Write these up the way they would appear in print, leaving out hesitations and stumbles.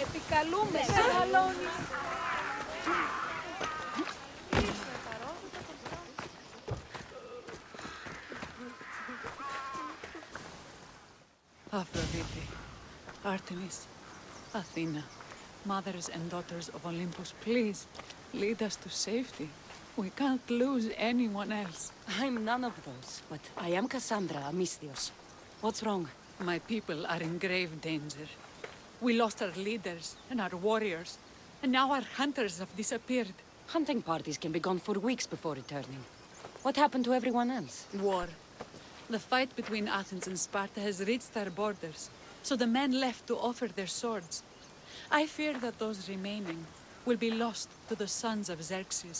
Επικαλούμε σε Aphrodite, Artemis, Athena, mothers and daughters of Olympus, please, lead us to safety. We can't lose anyone else. I'm none of those, but I am Cassandra Amistios. What's wrong? My people are in grave danger. We lost our leaders and our warriors, and now our hunters have disappeared. Hunting parties can be gone for weeks before returning. What happened to everyone else? War. The fight between Athens and Sparta has reached our borders, so the men left to offer their swords. I fear that those remaining will be lost to the sons of Xerxes.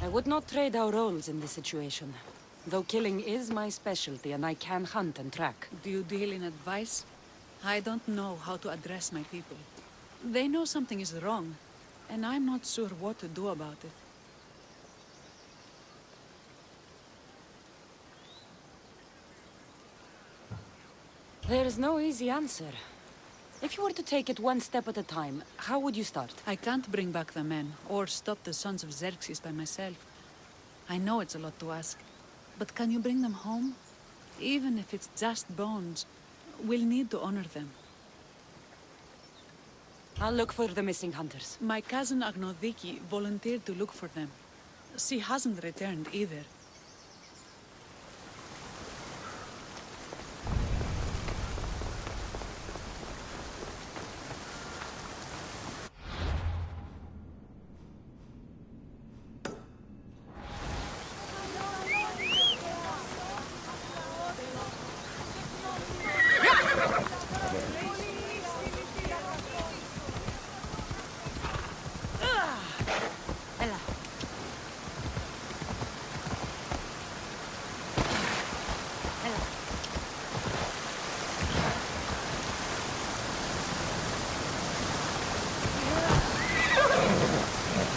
I would not trade our roles in this situation. Though killing is my specialty and I can hunt and track. Do you deal in advice? I don't know how to address my people. They know something is wrong, and I'm not sure what to do about it. There is no easy answer. If you were to take it one step at a time, how would you start? I can't bring back the men, or stop the sons of Xerxes by myself. I know it's a lot to ask, but can you bring them home? Even if it's just bones, we'll need to honor them. I'll look for the missing hunters. My cousin Agnodiki volunteered to look for them. She hasn't returned either.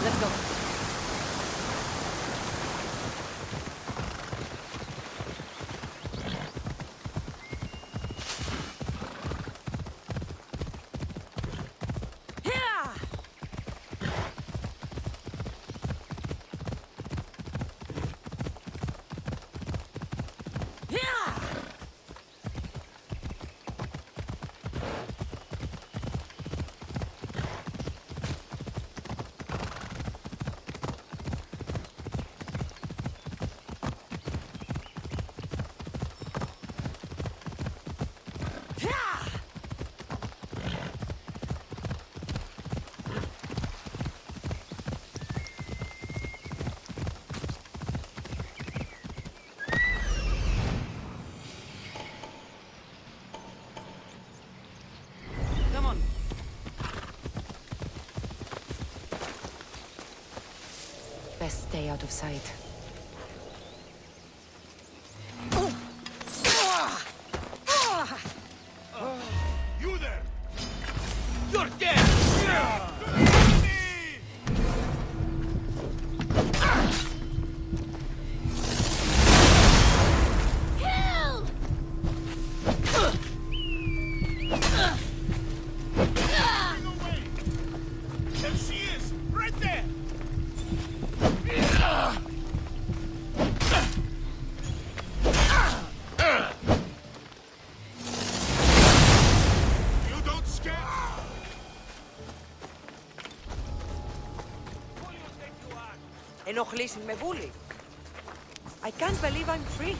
Let's go. Come on. Best stay out of sight. You there! You're dead! Kill! There she is! Right there! You don't scare! Ενοχλήσεις με βούλη. I can't believe I'm free.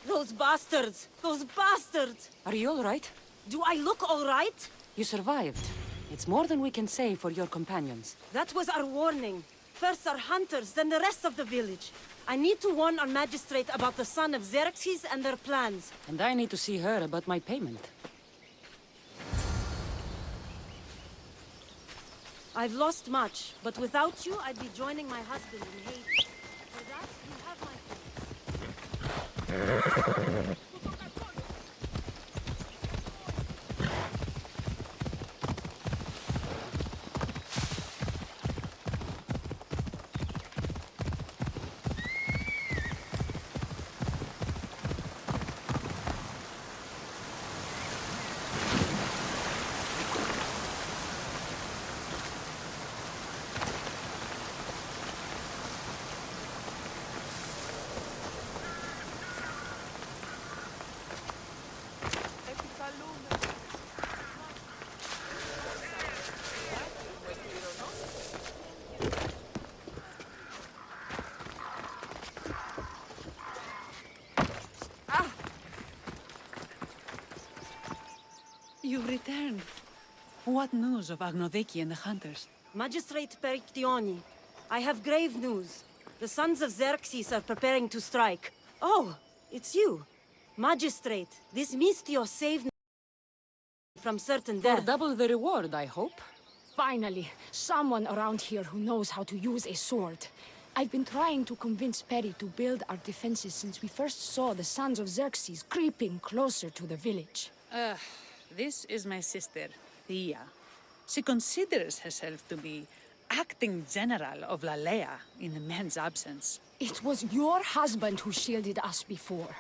Those bastards! Those bastards! Are you all right? Do I look all right? You survived. It's more than we can say for your companions. That was our warning. First our hunters, then the rest of the village. I need to warn our magistrate about the son of Xerxes and their plans. And I need to see her about my payment. I've lost much, but without you, I'd be joining my husband in Hades. For that, you have my thanks. You've returned. What news of Agnodeki and the hunters? Magistrate Perictioni, I have grave news. The sons of Xerxes are preparing to strike. Oh, it's you. Magistrate, this Mistio saved me from certain For death. double the reward, I hope. Finally, someone around here who knows how to use a sword. I've been trying to convince Peri to build our defenses since we first saw the sons of Xerxes creeping closer to the village. This is my sister, Thea. She considers herself to be acting general of Lalea in the men's absence. It was your husband who shielded us before.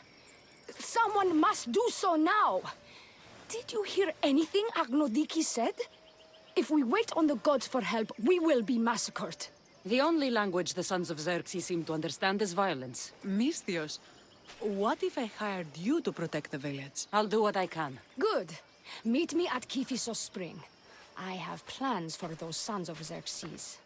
Someone must do so now! Did you hear anything Agnodiki said? If we wait on the gods for help, we will be massacred. The only language the sons of Xerxes seem to understand is violence. Misthios, what if I hired you to protect the village? I'll do what I can. Good. Meet me at Kiphisos Spring. I have plans for those sons of Xerxes.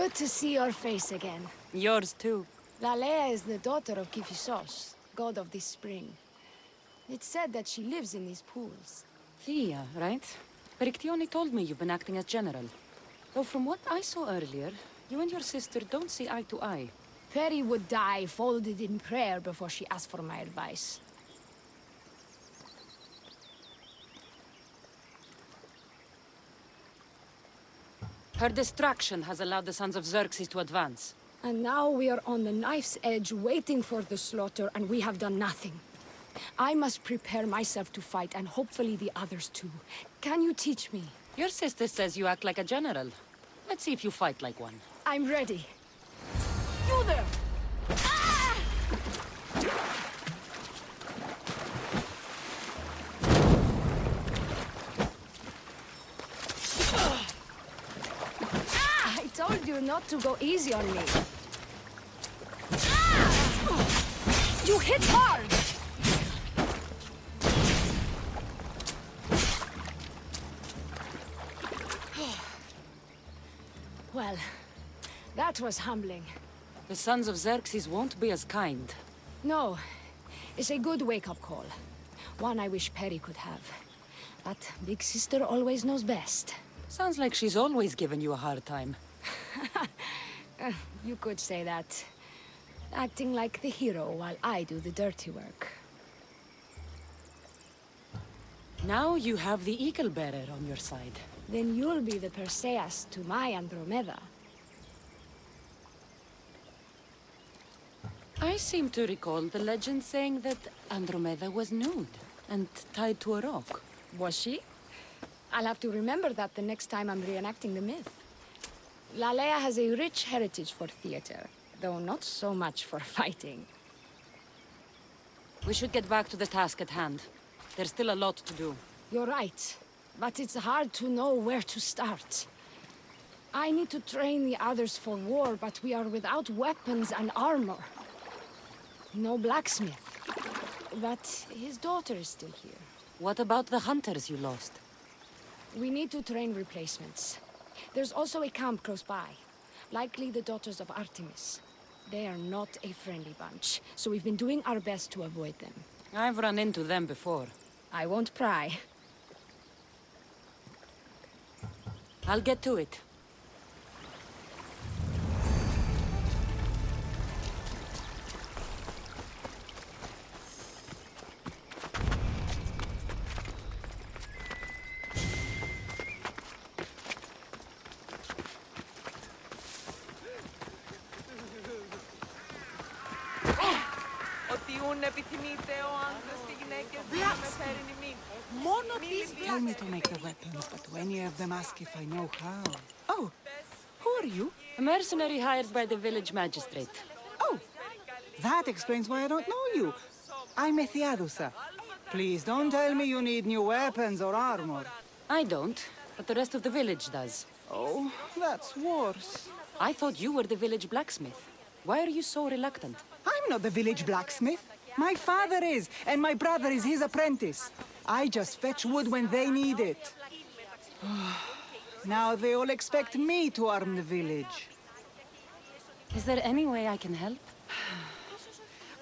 Good to see your face again. Yours too. Lalea is the daughter of Kifisos, god of the spring. It's said that she lives in these pools. Thea, right? Perictione told me you've been acting as general. Though from what I saw earlier, you and your sister don't see eye to eye. Peri would die folded in prayer before she asked for my advice. Her distraction has allowed the sons of Xerxes to advance. And now we are on the knife's edge waiting for the slaughter, and we have done nothing. I must prepare myself to fight, and hopefully the others too. Can you teach me? Your sister says you act like a general. Let's see if you fight like one. I'm ready. You there! Ah! I told you not to go easy on me. Ah! You hit hard! Well, that was humbling. The sons of Xerxes won't be as kind. No, it's a good wake-up call. One I wish Peri could have. But Big Sister always knows best. Sounds like she's always given you a hard time. You could say that. Acting like the hero while I do the dirty work. Now you have the Eagle Bearer on your side. Then you'll be the Perseus to my Andromeda. I seem to recall the legend saying that Andromeda was nude and tied to a rock. Was she? I'll have to remember that the next time I'm reenacting the myth. Lalea has a rich heritage for theater, though not so much for fighting. We should get back to the task at hand. There's still a lot to do. You're right, but it's hard to know where to start. I need to train the others for war, but we are without weapons and armor. No blacksmith. But his daughter is still here. What about the hunters you lost? We need to train replacements. There's also a camp close by. Likely the daughters of Artemis. They are not a friendly bunch, so we've been doing our best to avoid them. I've run into them before. I won't pry. I'll get to it. Tell me to make the weapons, but do any of them ask if I know how? Oh, who are you? A mercenary hired by the village magistrate. Oh, that explains why I don't know you. I'm Ethiadusa. Please don't tell me you need new weapons or armor. I don't, but the rest of the village does. Oh, that's worse. I thought you were the village blacksmith. Why are you so reluctant? I'm not the village blacksmith. My father is, and my brother is his apprentice. I just fetch wood when they need it. Now they all expect me to arm the village. Is there any way I can help?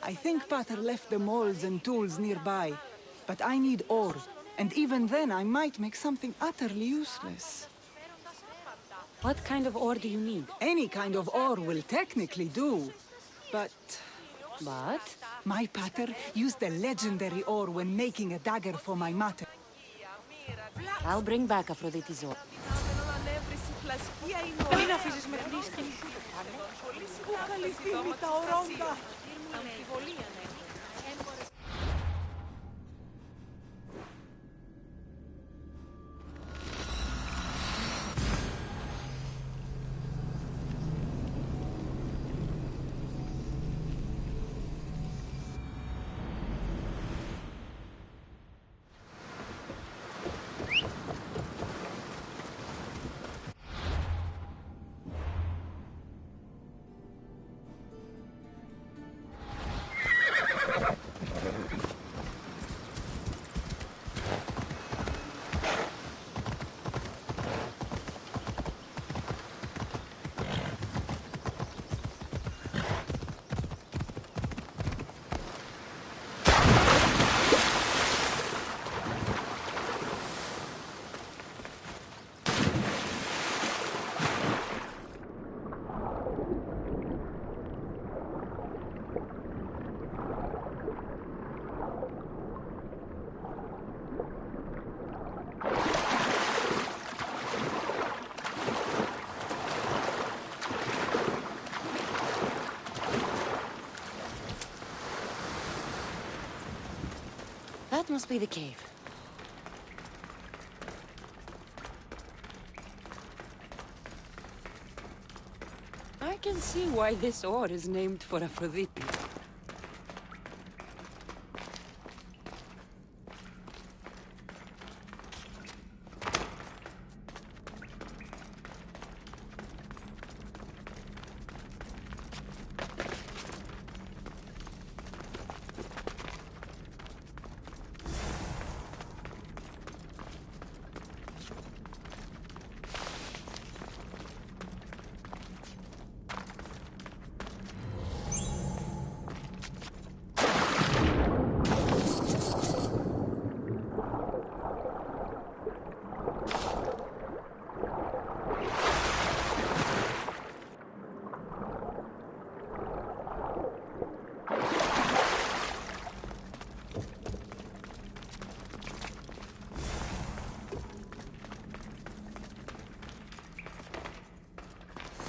I think Pater left the molds and tools nearby, but I need ore, and even then I might make something utterly useless. What kind of ore do you need? Any kind of ore will technically do, but But? my Pater used the legendary ore when making a dagger for my mater. I'll bring back Aphrodite's ore. Μην αφήσεις με χρήστη. Πού καλή φήμη τα ορόντα. Αμφιβολία, ναι. must be the cave. I can see why this ore is named for Aphrodite.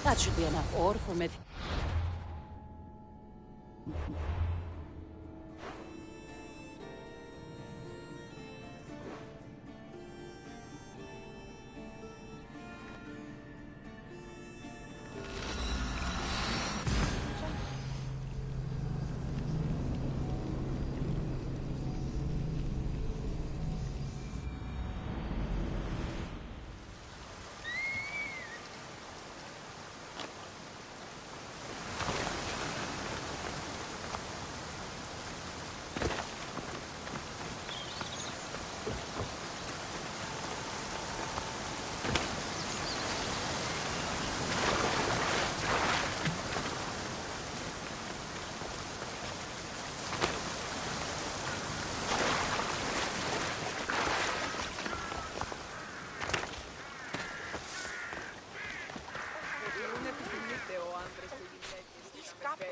That should be enough ore for me.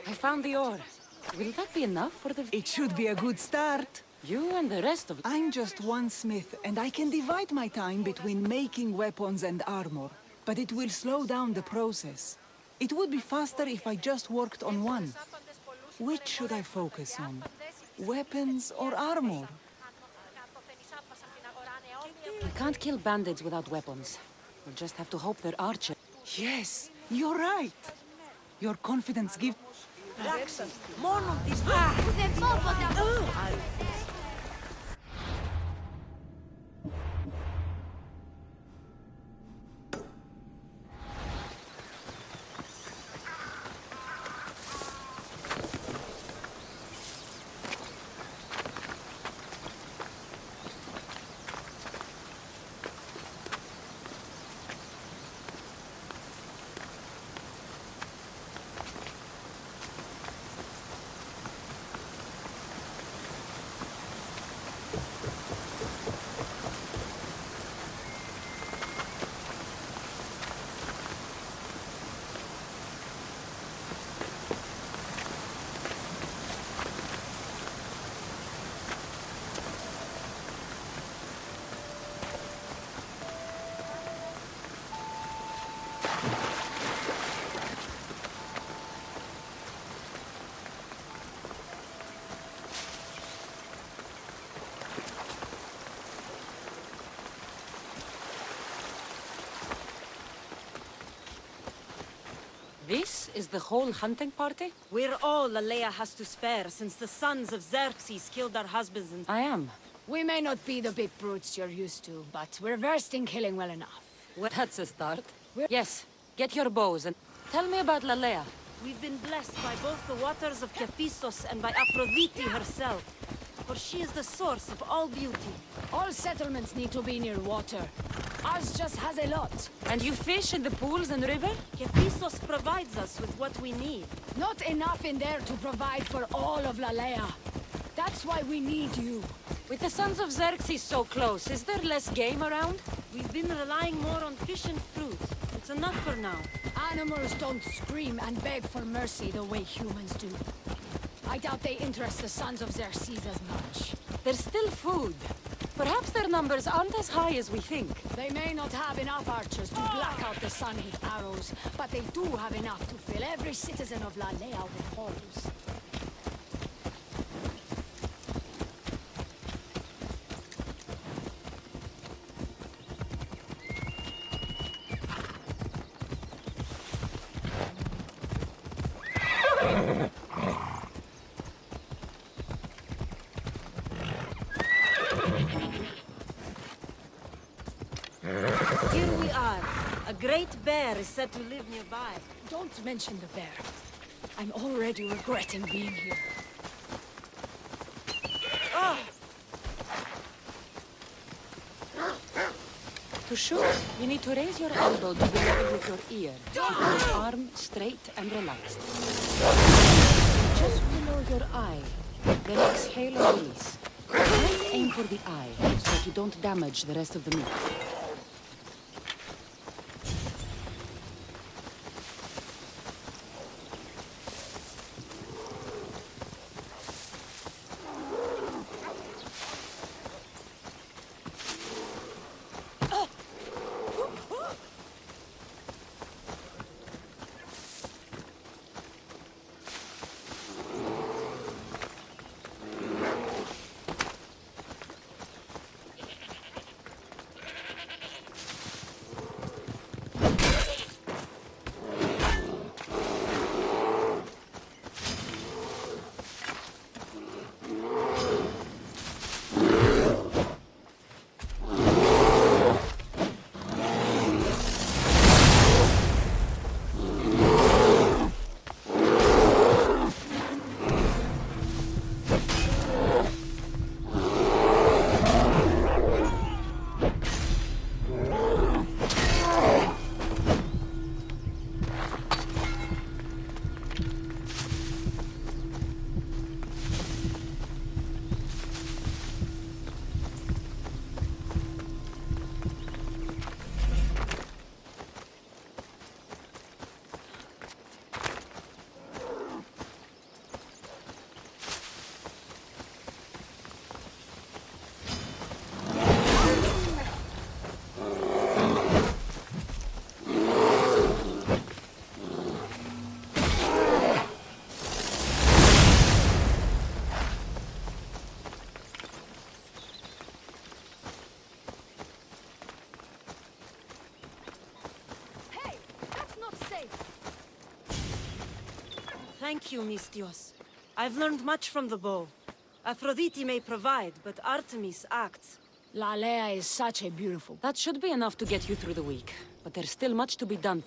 I found the ore. Will that be enough for the... It should be a good start. You and the rest of... I'm just one smith, and I can divide my time between making weapons and armor, but it will slow down the process. It would be faster if I just worked on one. Which should I focus on? Weapons or armor? I can't kill bandits without weapons. We'll just have to hope they're archers. Yes, you're right. Your confidence gives... Μόνο της... This is the whole hunting party? We're all Lalea has to spare since the sons of Xerxes killed our husbands and... I am. We may not be the big brutes you're used to, but we're versed in killing well enough. That's a start. Yes, get your bows and... Tell me about Lalea. We've been blessed by both the waters of Kephissos and by Aphrodite herself. For she is the source of all beauty. All settlements need to be near water. Ours just has a lot. And you fish in the pools and river? Kephissos provides us with what we need. Not enough in there to provide for all of Lalea. That's why we need you. With the sons of Xerxes so close, is there less game around? We've been relying more on fish and fruit. It's enough for now. Animals don't scream and beg for mercy the way humans do. I doubt they interest the sons of Xerxes as much. There's still food. Perhaps their numbers aren't as high as we think. They may not have enough archers to black out the sun with arrows, but they do have enough to fill every citizen of Lalea with holes. Here we are. A great bear is said to live nearby. Don't mention the bear. I'm already regretting being here. To shoot, you need to raise your elbow to the level with your ear. Keep your arm straight and relaxed. Just below your eye. Then exhale and release. Try to aim for the eye, so that you don't damage the rest of the meat. Thank you, Mistios. I've learned much from the bow. Aphrodite may provide, but Artemis acts. Lalea is such a beautiful... That should be enough to get you through the week. But there's still much to be done.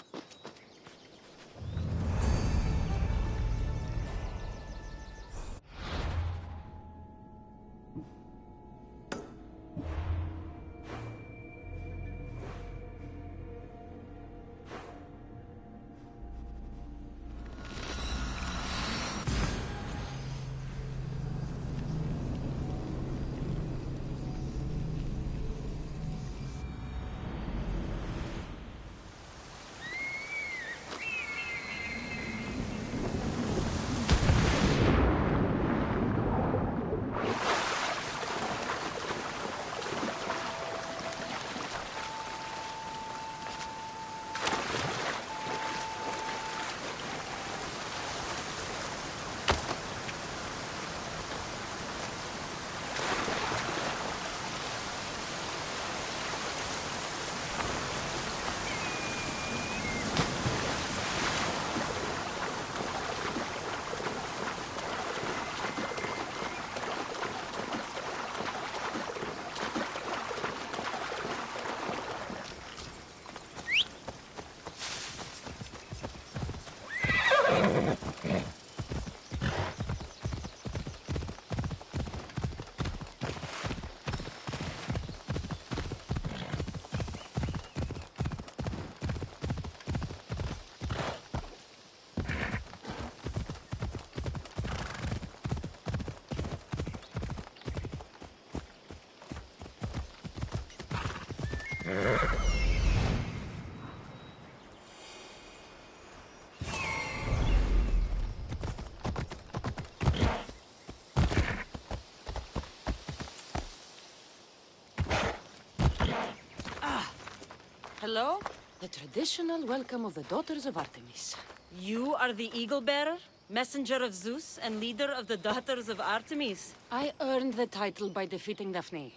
Hello? The traditional welcome of the daughters of Artemis. You are the Eagle Bearer, messenger of Zeus, and leader of the daughters of Artemis. I earned the title by defeating Daphne.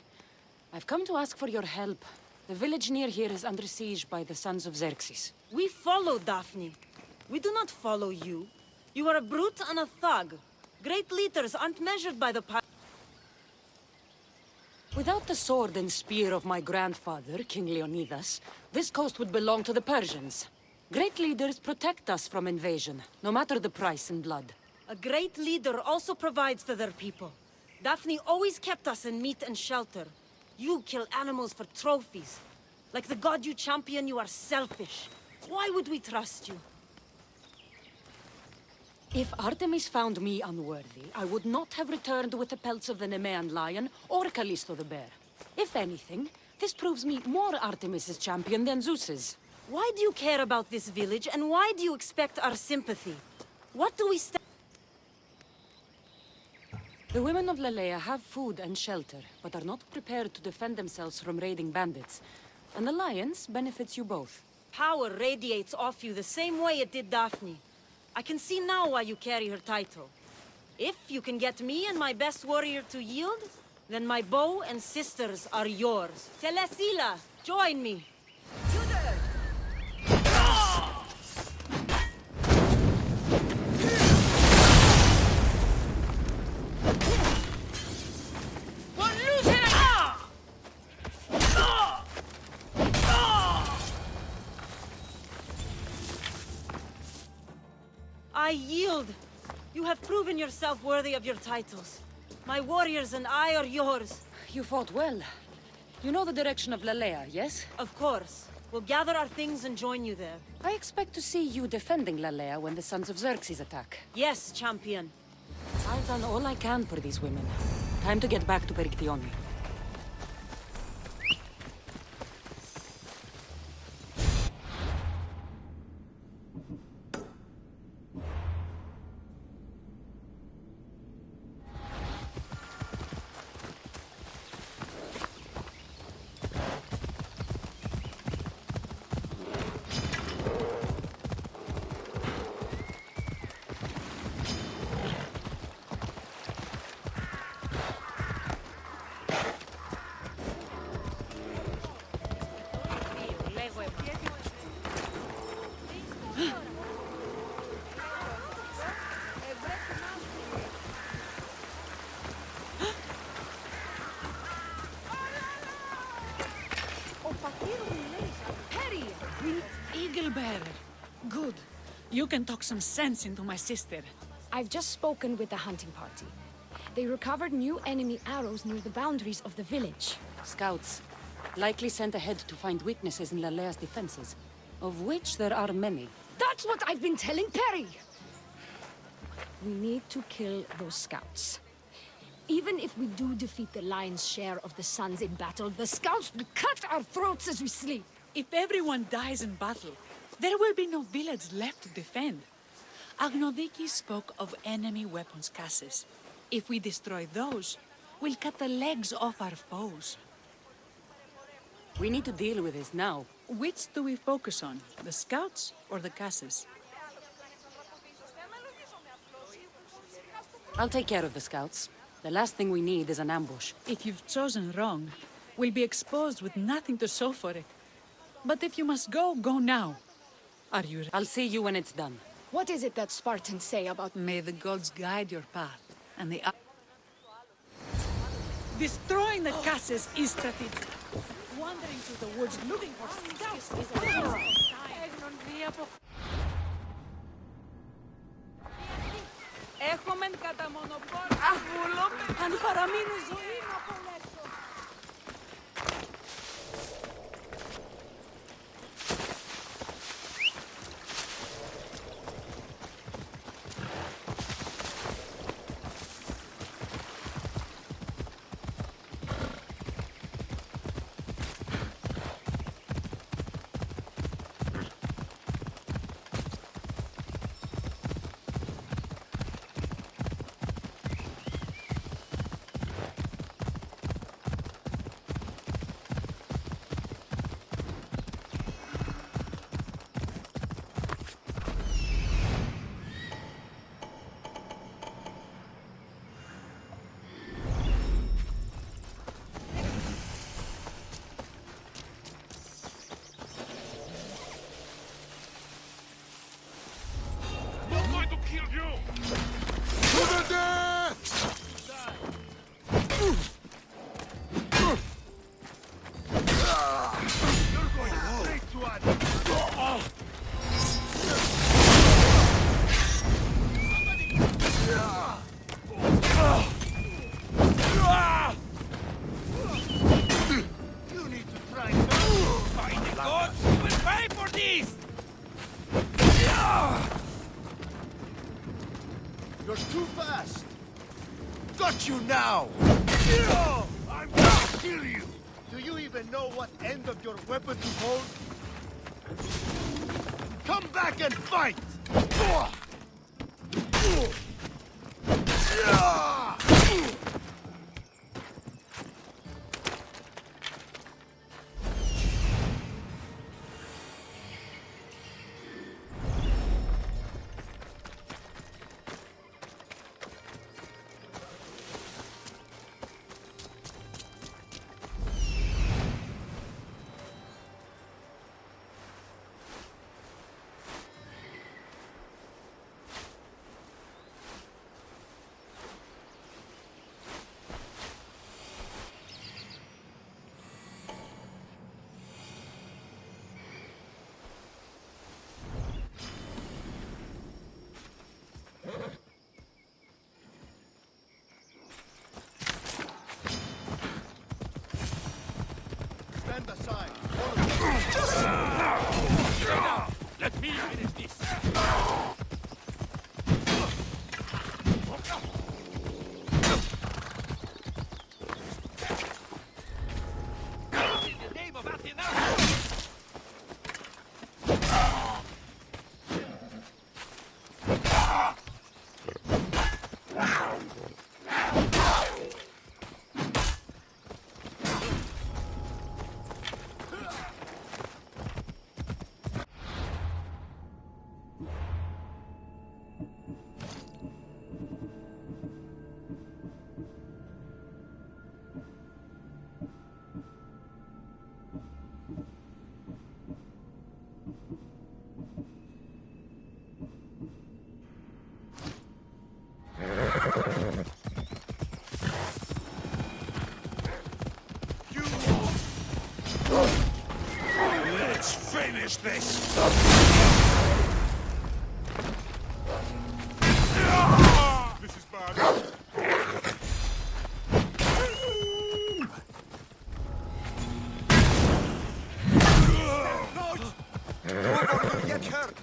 I've come to ask for your help. The village near here is under siege by the sons of Xerxes. We follow Daphne. We do not follow you. You are a brute and a thug. Great leaders aren't measured by the... With Without the sword and spear of my grandfather, King Leonidas, this coast would belong to the Persians. Great leaders protect us from invasion, no matter the price in blood. A great leader also provides for their people. Daphne always kept us in meat and shelter. You kill animals for trophies. Like the god you champion, you are selfish. Why would we trust you? If Artemis found me unworthy, I would not have returned with the pelts of the Nemean lion or Callisto the bear. If anything, this proves me more Artemis's champion than Zeus's. Why do you care about this village, and why do you expect our sympathy? What do we stand? The women of Lelea have food and shelter, but are not prepared to defend themselves from raiding bandits. An alliance benefits you both. Power radiates off you the same way it did Daphne. I can see now why you carry her title. If you can get me and my best warrior to yield, then my bow and sisters are yours. Telesila, join me. I yield. You have proven yourself worthy of your titles. My warriors and I are yours. You fought well. You know the direction of Lelea, yes? Of course. We'll gather our things and join you there. I expect to see you defending Lelea when the Sons of Xerxes attack. Yes, champion. I've done all I can for these women. Time to get back to Perictione. Eagle-bearer. Good. You can talk some sense into my sister. I've just spoken with the hunting party. They recovered new enemy arrows near the boundaries of the village. Scouts. Likely sent ahead to find weaknesses in Lelea's defenses, of which there are many. That's what I've been telling Perry! We need to kill those scouts. Even if we do defeat the lion's share of the sons in battle, the scouts will cut our throats as we sleep. If everyone dies in battle, there will be no village left to defend. Agnodiki spoke of enemy weapons cases. If we destroy those, we'll cut the legs off our foes. We need to deal with this now. Which do we focus on, the scouts or the cases? I'll take care of the scouts. The last thing we need is an ambush. If you've chosen wrong, we'll be exposed with nothing to show for it. But if you must go, go now. Are you ready? I'll see you when it's done. What is it that Spartans say about... May the gods guide your path, and the... Destroying the castles is strategic. Wandering through the woods looking for scouts is a waste of time. Έχομεν κατά μονοπόλιο βούλομαι. Αν παραμείνει ζωή να απολέσω. Pay for this! You're too fast! Got you now! I'm gonna kill you! Do you even know what end of your weapon to hold? Come back and fight! Stand aside. Let me finish this. In the name of Athena! Let's finish this! This is bad. Whoever will get hurt!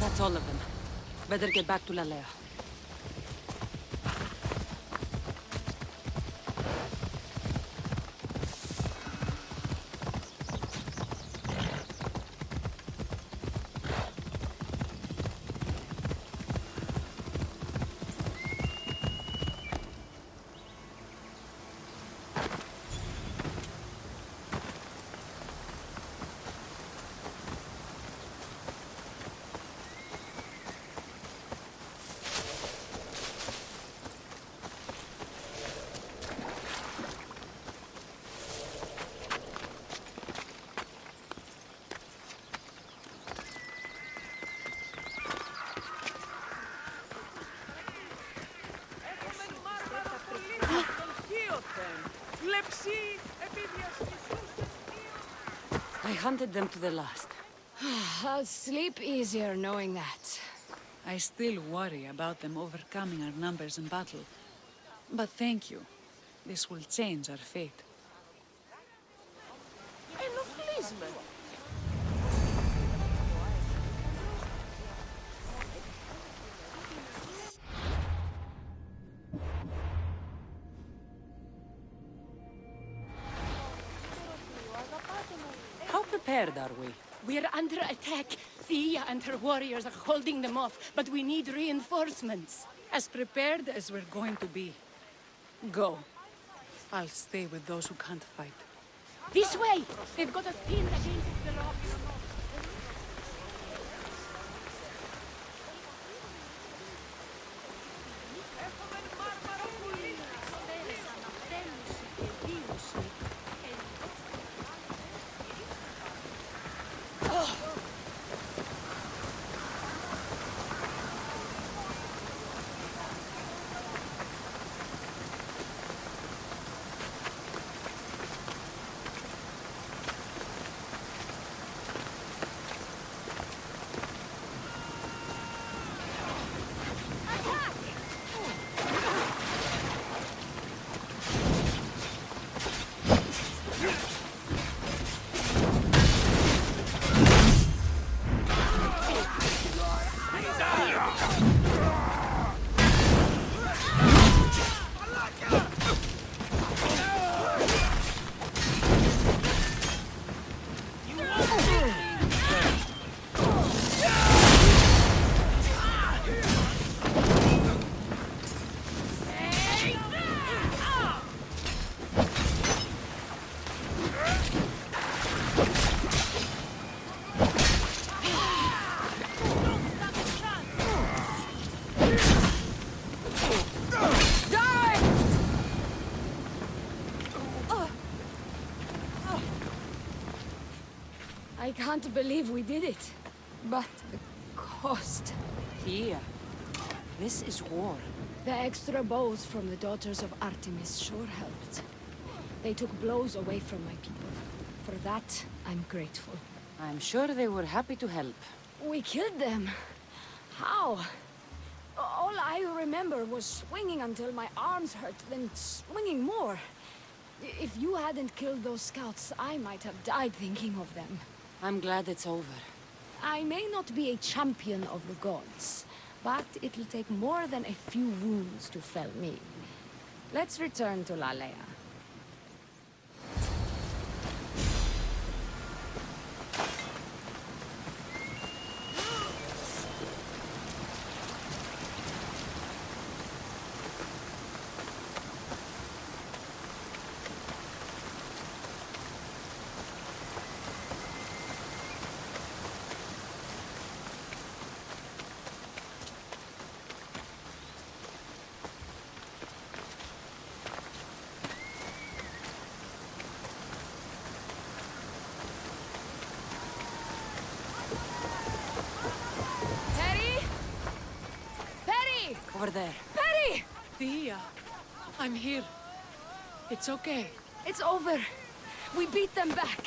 That's all of them. Better get back to Lalea. I hunted them to the last. I'll sleep easier knowing that. I still worry about them overcoming our numbers in battle. But thank you. This will change our fate. Ενοχλείς με. How prepared are we? We're under attack. Thea and her warriors are holding them off, but we need reinforcements. As prepared as we're going to be. Go. I'll stay with those who can't fight. This way! They've got us pinned against the rocks. I can't believe we did it. But the cost. Thea, this is war. The extra bows from the daughters of Artemis sure helped. They took blows away from my people. For that, I'm grateful. I'm sure they were happy to help. We killed them. How? All I remember was swinging until my arms hurt, then swinging more. If you hadn't killed those scouts, I might have died thinking of them. I'm glad it's over. I may not be a champion of the gods, but it'll take more than a few wounds to fell me. Let's return to Lalea. Over there. Perry! Thea, I'm here. It's okay. It's over. We beat them back.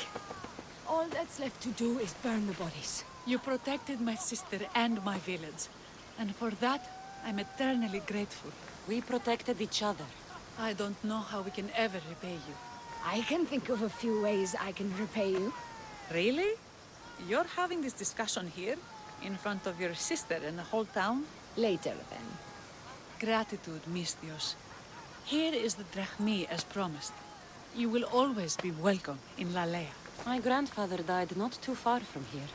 All that's left to do is burn the bodies. You protected my sister and my village. And for that, I'm eternally grateful. We protected each other. I don't know how we can ever repay you. I can think of a few ways I can repay you. Really? You're having this discussion here? In front of your sister and the whole town? Later, then. Gratitude, Misthios. Here is the drachmi as promised. You will always be welcome in Lalea. My grandfather died not too far from here.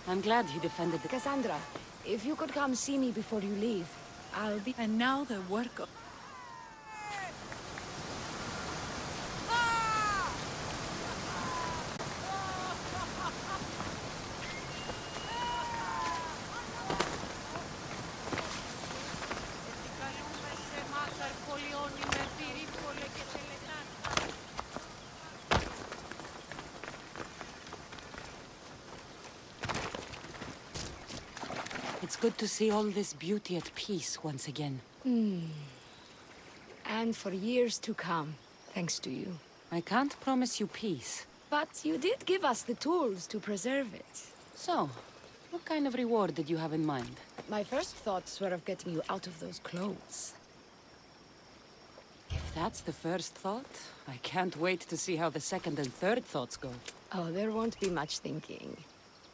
I'm glad he defended the... Cassandra, if you could come see me before you leave, I'll be... And now the work of... It's good to see all this beauty at peace once again. And for years to come. thanks to you. I can't promise you peace. But you did give us the tools to preserve it. So, what kind of reward did you have in mind? My first thoughts were of getting you out of those clothes. If that's the first thought, I can't wait to see how the second and third thoughts go. Oh, there won't be much thinking.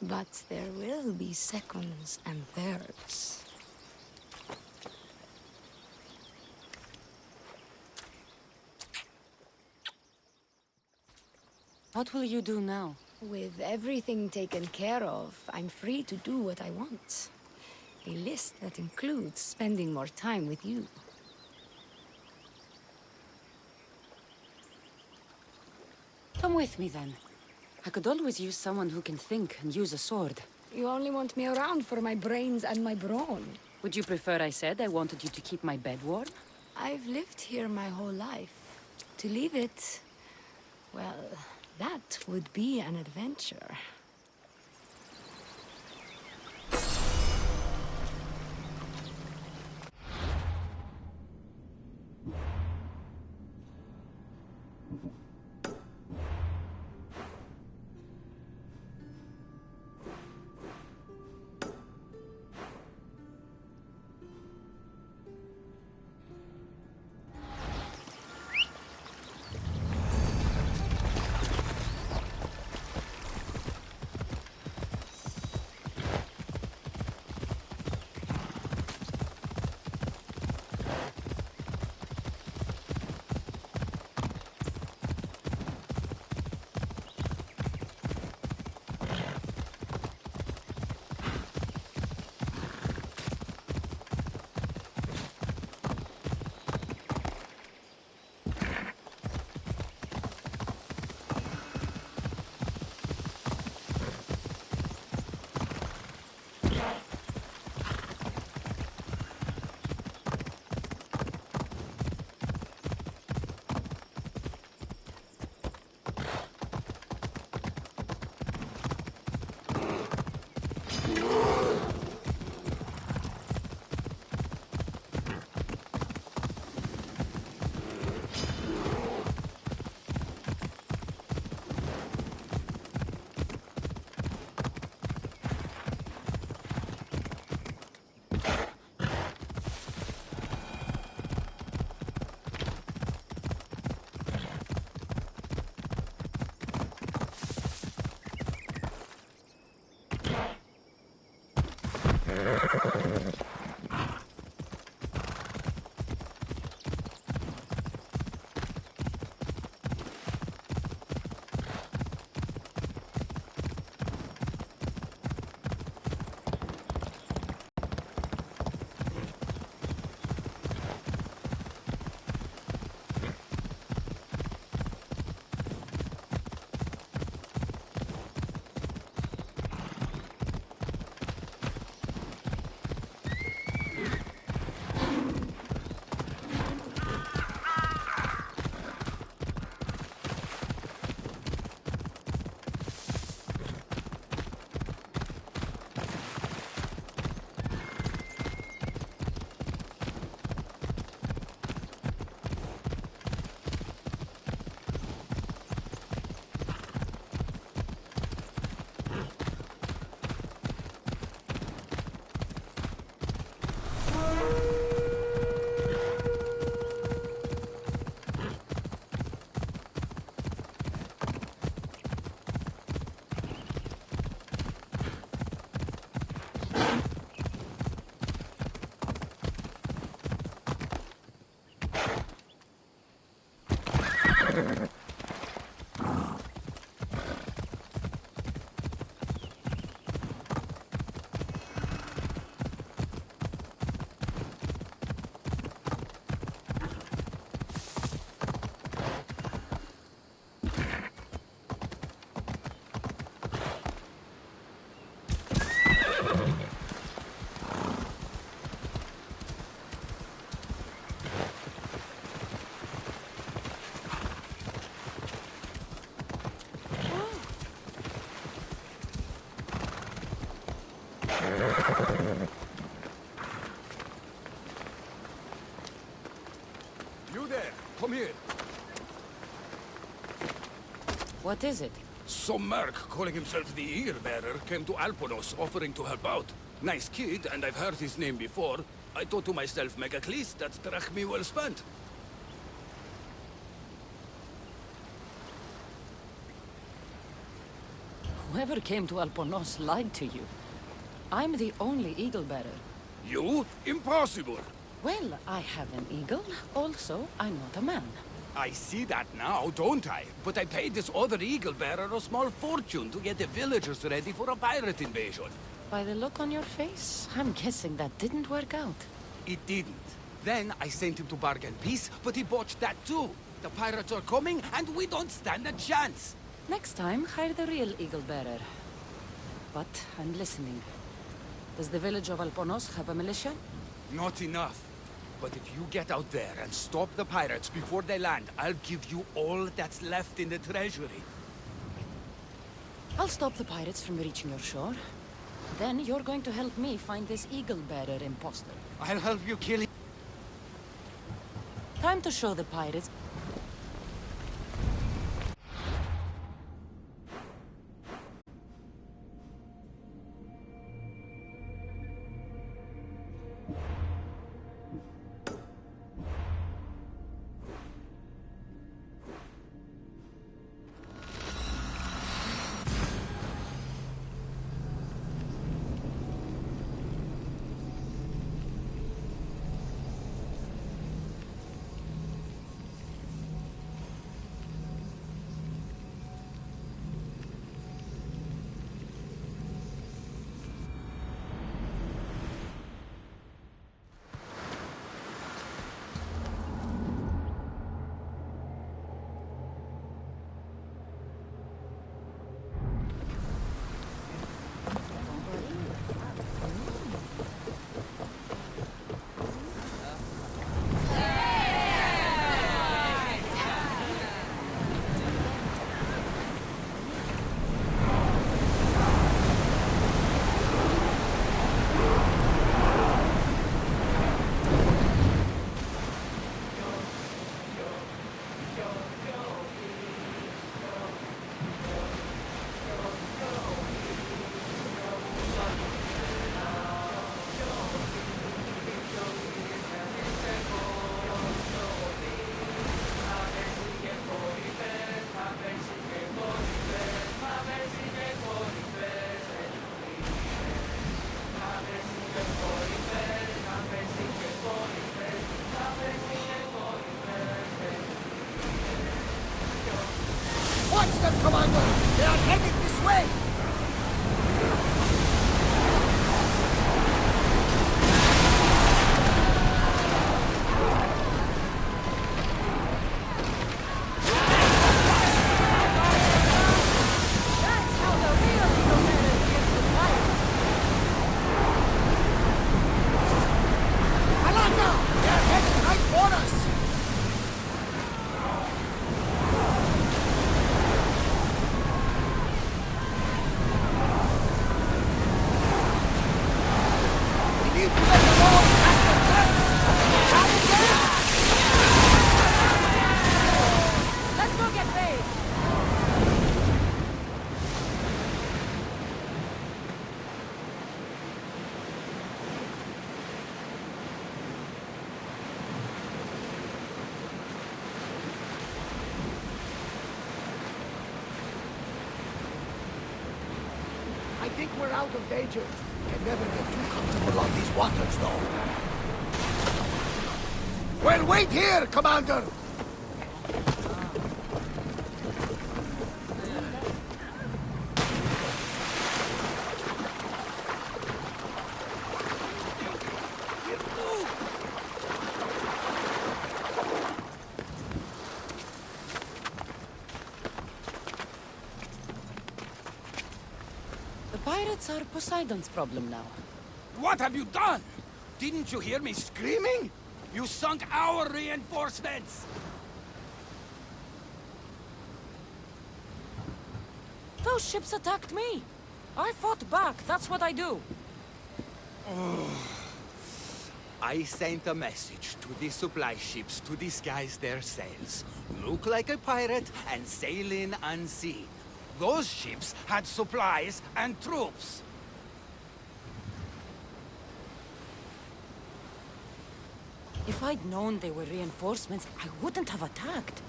But there will be seconds and thirds. What will you do now? With everything taken care of, I'm free to do what I want. A list that includes spending more time with you. Come with me then. I could always use someone who can think and use a sword. You only want me around for my brains and my brawn. Would you prefer I said I wanted you to keep my bed warm? I've lived here my whole life. To leave it, well, that would be an adventure. You there, come here. What is it? Some merc calling himself the Eagle Bearer came to Alponos offering to help out. Nice kid, and I've heard his name before. I thought to myself, Megacles, that drachmi well spent. Whoever came to Alponos lied to you. I'm the only eagle bearer. You? Impossible! Well, I have an eagle. Also, I'm not a man. I see that now, don't I? But I paid this other Eagle Bearer a small fortune to get the villagers ready for a pirate invasion. By the look on your face, I'm guessing that didn't work out. It didn't. Then I sent him to bargain peace, but he botched that too. The pirates are coming, and we don't stand a chance. Next time, hire the real eagle bearer. But I'm listening. Does the village of Alponos have a militia? Not enough. But if you get out there and stop the pirates before they land, I'll give you all that's left in the treasury. I'll stop the pirates from reaching your shore. Then you're going to help me find this eagle bearer imposter. I'll help you kill him. Time to show the pirates. Watch them, Commander! They are headed this way! That's how the real eagle bearer deals with pirates. Alaka! They are headed right for us! We need to let them all back to turn! Let's go get paid. I think we're out of danger. Can never get too comfortable on these waters, though. Well, wait here, Commander! The pirates are Poseidon's problem now. What have you done? Didn't you hear me screaming? You sunk our reinforcements! Those ships attacked me. I fought back, that's what I do. I sent a message to the supply ships to disguise their sails. Look like a pirate and sail in unseen. Those ships had supplies and troops. If I'd known they were reinforcements, I wouldn't have attacked.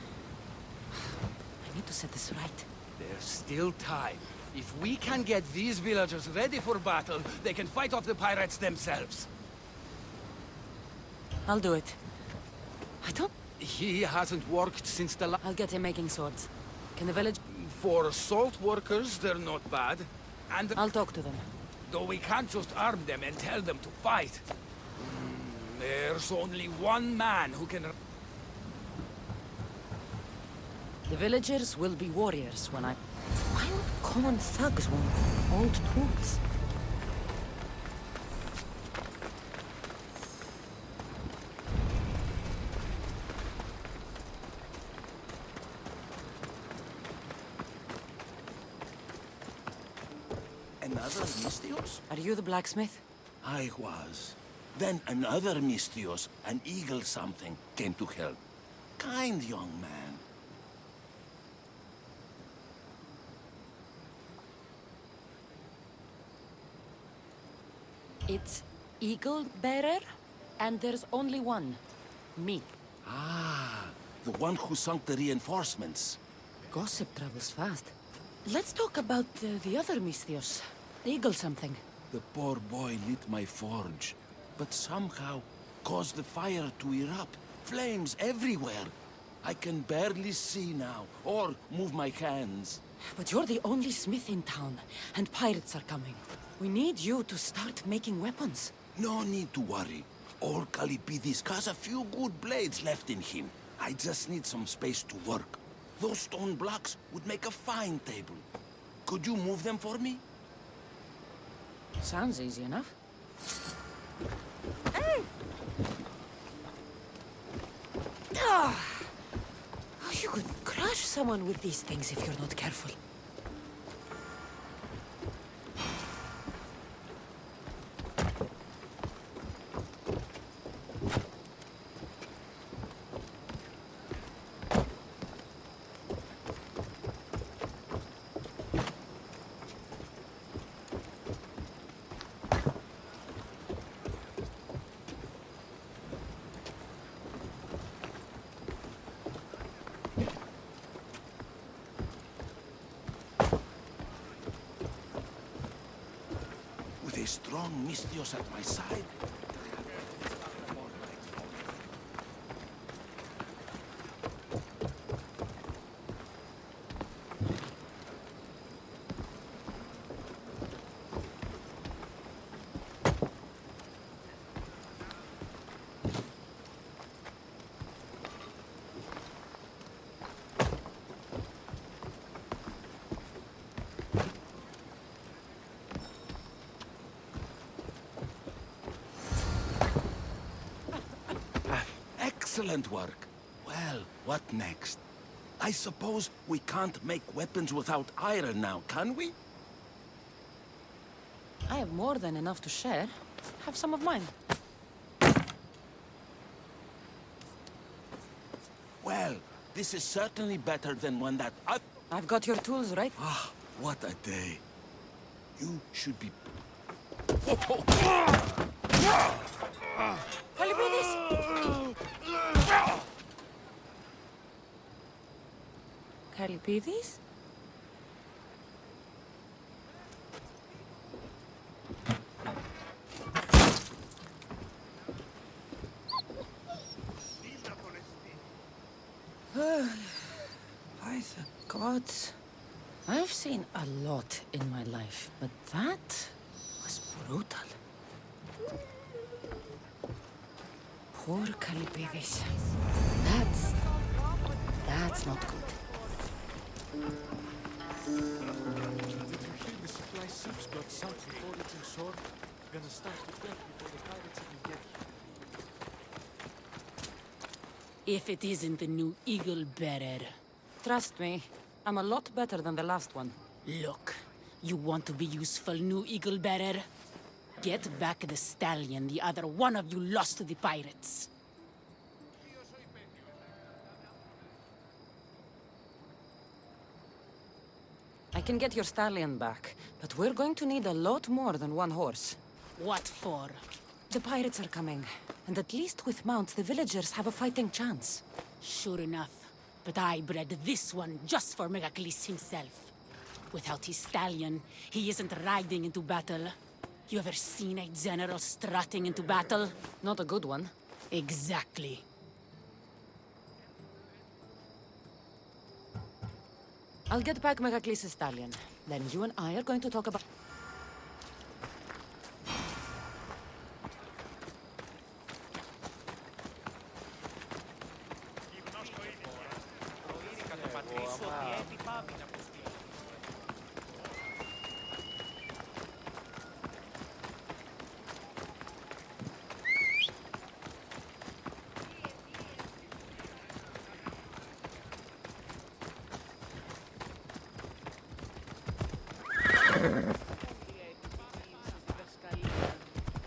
I need to set this right. There's still time. If we can get these villagers ready for battle, they can fight off the pirates themselves. I'll do it. I don't... He hasn't worked since the I'll get him making swords. Can the village... For salt workers, they're not bad. And I'll talk to them. though we can't just arm them and tell them to fight. There's only one man who can... The villagers will be warriors when I... Why would common thugs want old tools? Another Mystios? Are you the blacksmith? I was. Then another Mystios, an eagle something, came to help. Kind young man. It's Eagle Bearer, and there's only one. Me. Ah, the one who sunk the reinforcements. Gossip travels fast. Let's talk about the other Mystios. Eagle something. The poor boy lit my forge, but somehow caused the fire to erupt. Flames everywhere. I can barely see now, or move my hands. But you're the only smith in town, and pirates are coming. We need you to start making weapons. No need to worry. Old Kalipidis has a few good blades left in him. I just need some space to work. Those stone blocks would make a fine table. Could you move them for me? Sounds easy enough. Ah! You could crush someone with these things if you're not careful. With a strong Mystios at my side. Excellent work. Well, what next? I suppose we can't make weapons without iron now, can we? I have more than enough to share. Have some of mine. Well, this is certainly better than one that I've got your tools, right? Ah, what a day. You should be... Kalipidis? By the gods. I've seen a lot in my life, but that was brutal. Poor Kalipidis. That's not good. The supply ships got sunk before reaching shore. Gonna starve to death before the pirates even get here. If it isn't the new Eagle Bearer. Trust me, I'm a lot better than the last one. Look, you want to be useful, new Eagle Bearer? Get back the stallion the other one of you lost to the pirates. I can get your stallion back, but we're going to need a lot more than one horse. What for? The pirates are coming, and at least with mounts, the villagers have a fighting chance. Sure enough. But I bred this one just for Megacles himself. Without his stallion, he isn't riding into battle. You ever seen a general strutting into battle? Not a good one. Exactly. I'll get back Megacles' stallion. Then you and I are going to talk about...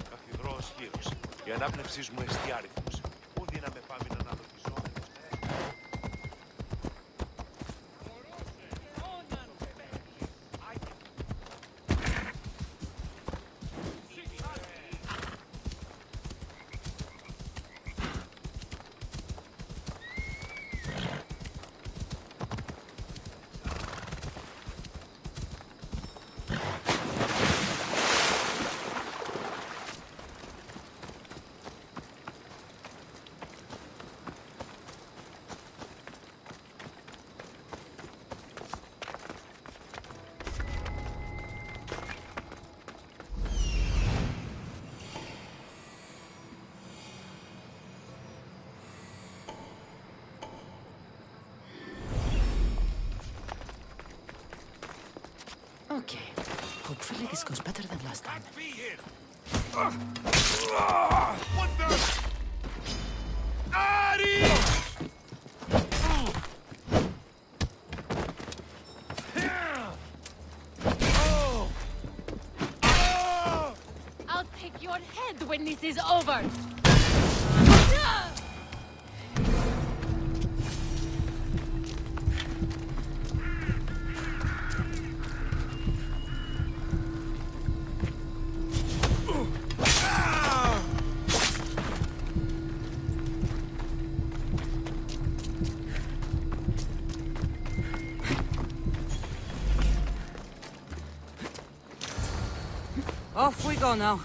Καθιδρός γύρος. Η ανάπνευσή μου εστιάριθμος. Πού δύναμε πάμε να αναλογιζόμενος. Okay. Hopefully this goes better than last time. What the? Adi! I'll take your head when this is over! Off we go now.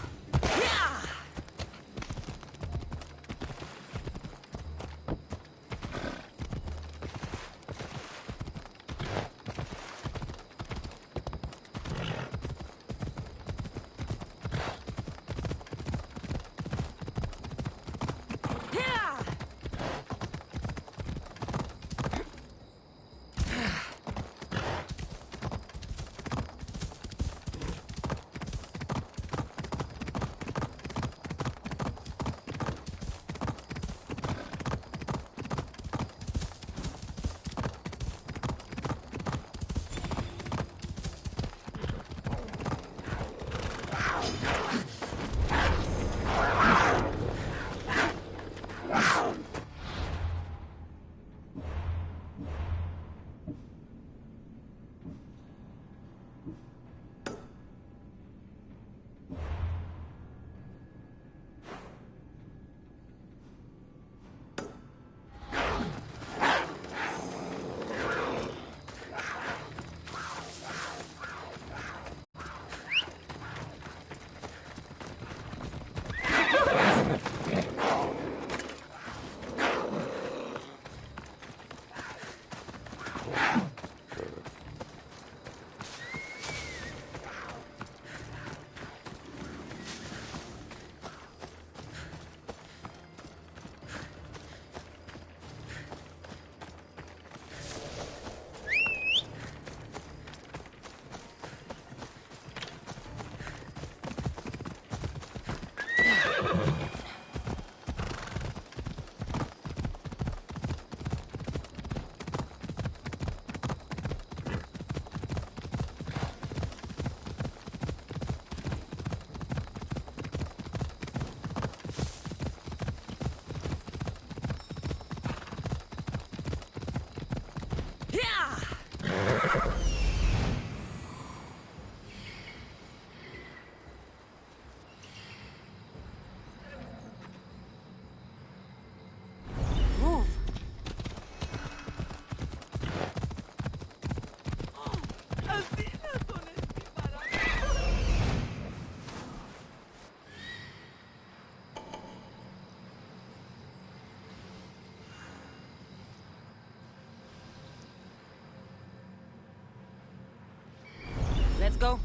go.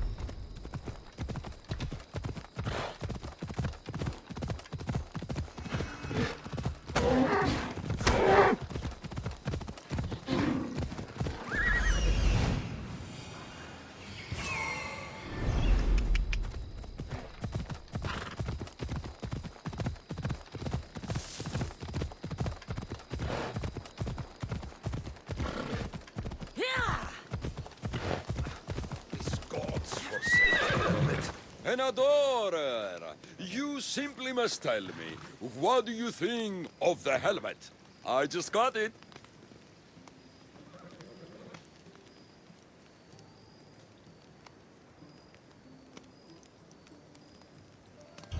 An adorer! You simply must tell me, what do you think of the helmet? I just got it.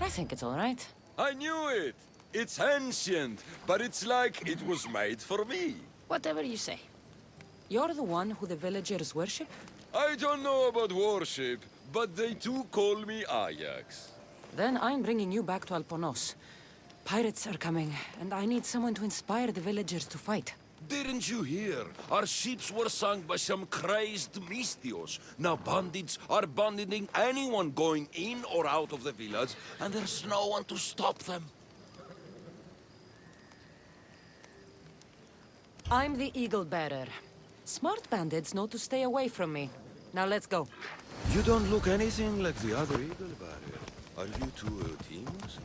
I think it's all right. I knew it! It's ancient, but it's like it was made for me. Whatever you say. You're the one who the villagers worship? I don't know about worship, but they too call me Ajax. Then I'm bringing you back to Alponos. Pirates are coming, and I need someone to inspire the villagers to fight. Didn't you hear? Our ships were sunk by some crazed Mystios. Now bandits are banditing anyone going in or out of the village, and there's no one to stop them. I'm the Eagle Bearer. Smart bandits know to stay away from me. Now let's go. You don't look anything like the other Eagle Barrier. Are you two teams?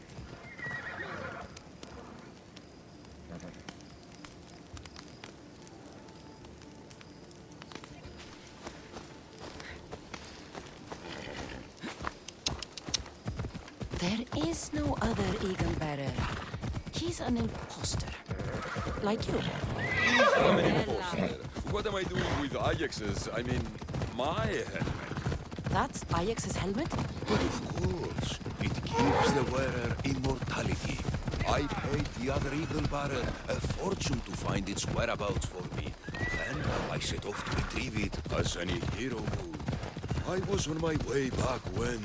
There is no other Eagle Bearer. He's an imposter. Like you. If I'm an imposter, what am I doing with Ajax's, my helmet? That's Ajax's helmet? But of course, it gives the wearer immortality. I paid the other Eagle Bearer a fortune to find its whereabouts for me. Then I set off to retrieve it as any hero would. I was on my way back when...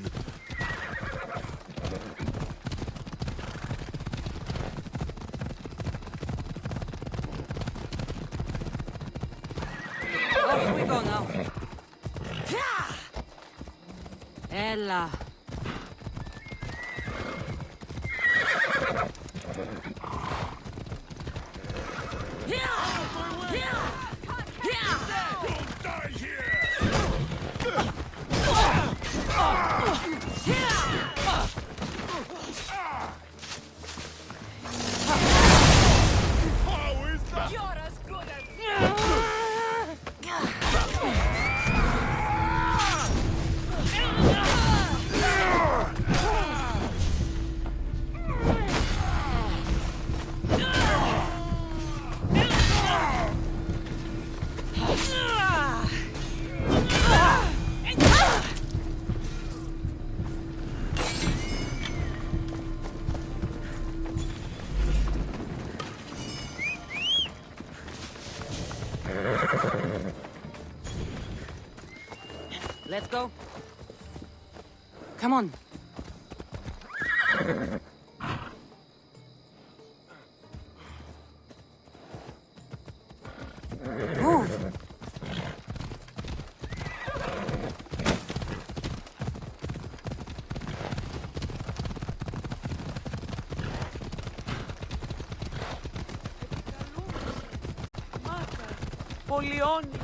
Off we go now. Ella. Don't die here! How is that? You're as good as... Let's go. Come on. Move. Πολιώνει.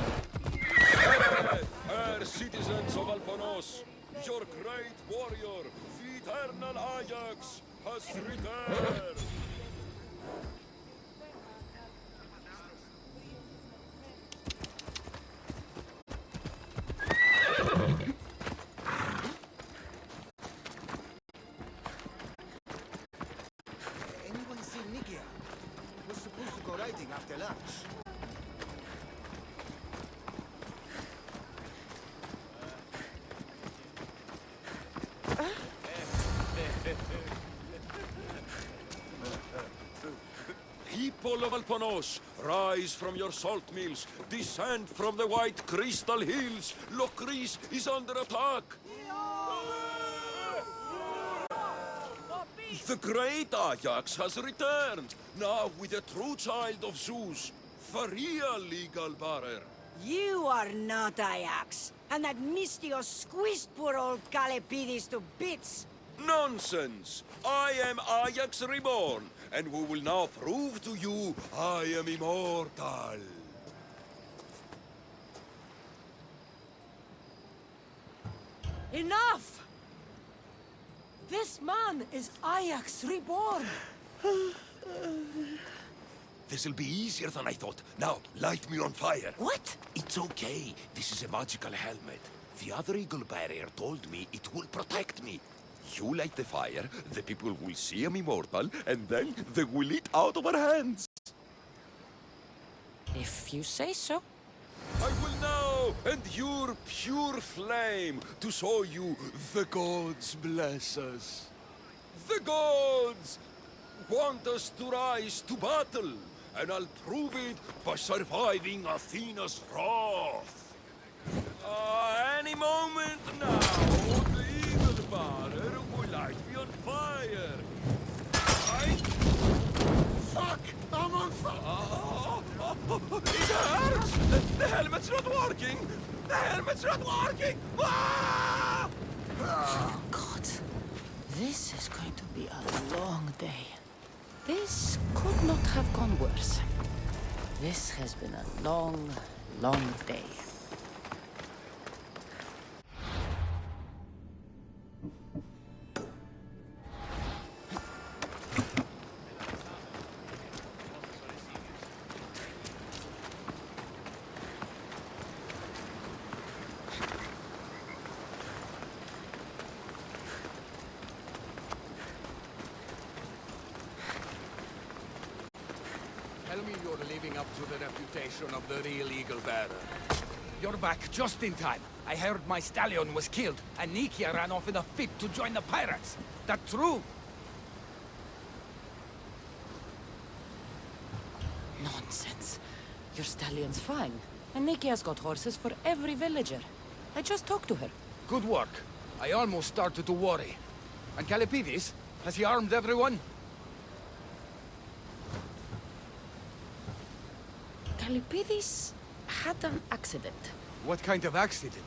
Fair citizens of Alponos, your great warrior, the eternal Ajax, has returned! Anyone seen Nikia? We're supposed to go riding after lunch. People of Alponos, rise from your salt mills, descend from the white crystal hills. Lokris is under attack. The great Ajax has returned, now with a true child of Zeus, the real legal bearer. You are not Ajax. And that Mistio squeezed poor old Calipidis to bits. Nonsense! I am Ajax Reborn, and we will now prove to you I am immortal. Enough! This man is Ajax Reborn. This'll be easier than I thought. Now, light me on fire. What? It's okay. This is a magical helmet. The other eagle barrier told me it will protect me. You light the fire, the people will see I'm immortal, and then they will eat out of our hands. If you say so. I will now endure pure flame to show you the gods bless us. The gods want us to rise to battle, and I'll prove it by surviving Athena's wrath. Any moment now, the eagle barrier will light me on fire. Fuck! I'm on fire! It hurts! The helmet's not working! The helmet's not working! Ah! God, this is going to be a long day. This could not have gone worse. This has been a long, long day. Tell me you're living up to the reputation of the real eagle bearer. You're back just in time. I heard my stallion was killed, and Nikia ran off in a fit to join the pirates. That true? Nonsense. Your stallion's fine. And Nikia's got horses for every villager. I just talked to her. Good work. I almost started to worry. And Calipidis? Has he armed everyone? Calipidis had an accident. What kind of accident?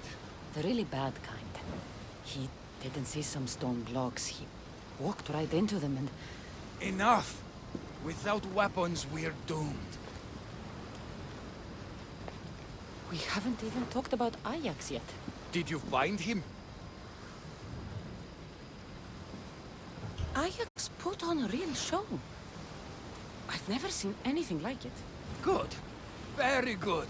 The really bad kind. He didn't see some stone blocks. He walked right into them and... Enough! Without weapons, we're doomed. We haven't even talked about Ajax yet. Did you find him? Ajax put on a real show. I've never seen anything like it. Good. Very good.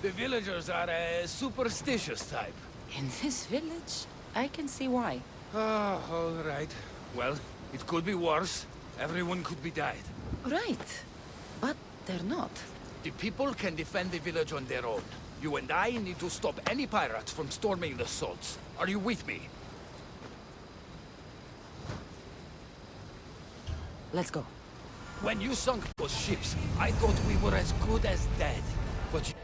The villagers are a superstitious type. In this village, I can see why. Ah, all right. Well, it could be worse. Everyone could be dead. Right. But they're not. The people can defend the village on their own. You and I need to stop any pirates from storming the salts. Are you with me? Let's go. When you sunk those ships, I thought we were as good as dead. But you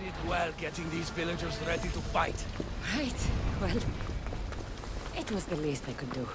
did well getting these villagers ready to fight. Right. Well, it was the least I could do.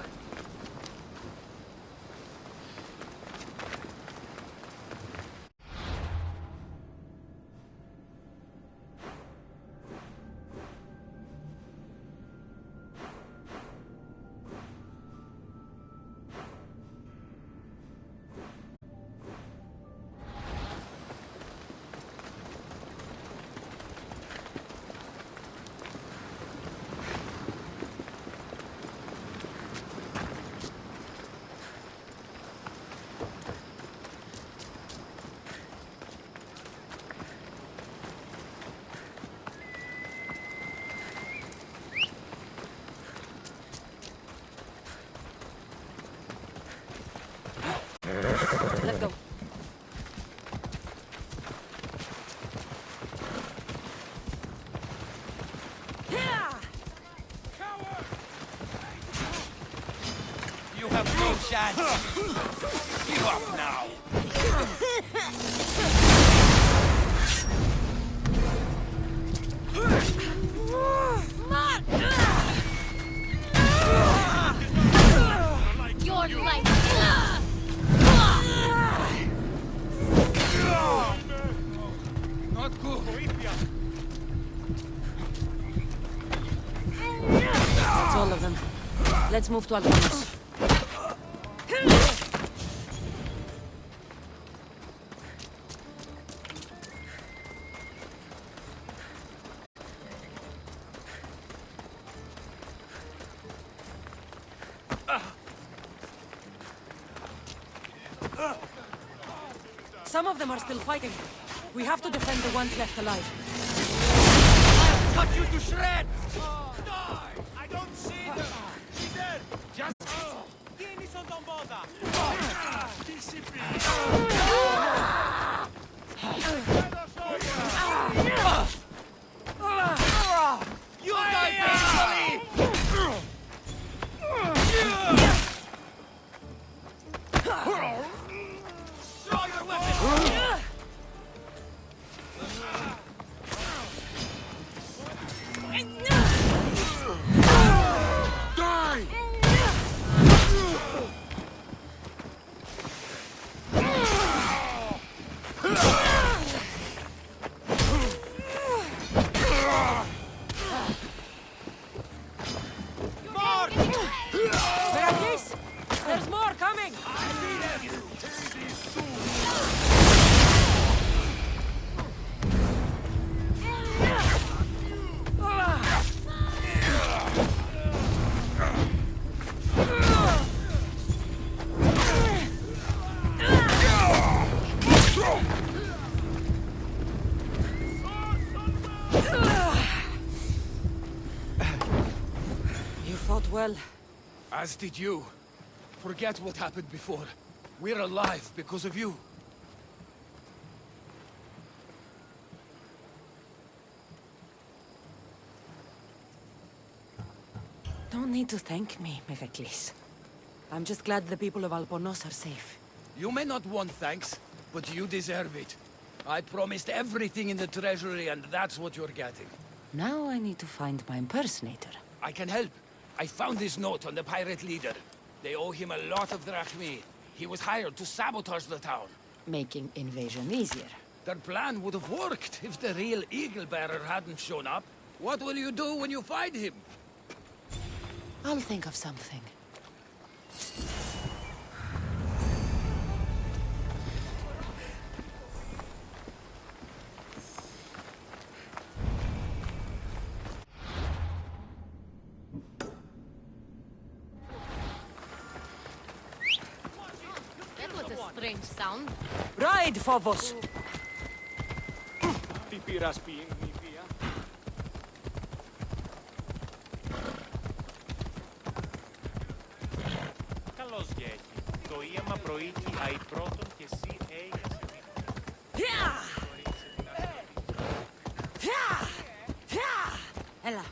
Let's go. You have no chance. Give up now. Your life. Let's move to Alponos. Some of them are still fighting. We have to defend the ones left alive. Cut you to shreds! Die! I don't see them! She's dead! Just... Κίνησον τον πόδα! You die painfully! Draw your weapon! Veracruz! There's more coming! You fought well. As did you. Forget what happened before. We're alive because of you. Don't need to thank me, Meveklis. I'm just glad the people of Alponos are safe. You may not want thanks, but you deserve it. I promised everything in the treasury, and that's what you're getting. Now I need to find my impersonator. I can help. I found this note on the pirate leader. They owe him a lot of drachmi. He was hired to sabotage the town. Making invasion easier. Their plan would have worked if the real Eagle Bearer hadn't shown up. What will you do when you find him? I'll think of something. That was a strange sound. Ride, Phobos! Τι πειράς πει, Νηπία? Καλώς γέχει. Το ίαμα προήγει αη πρώτον και εσύ έγιασε Έλα.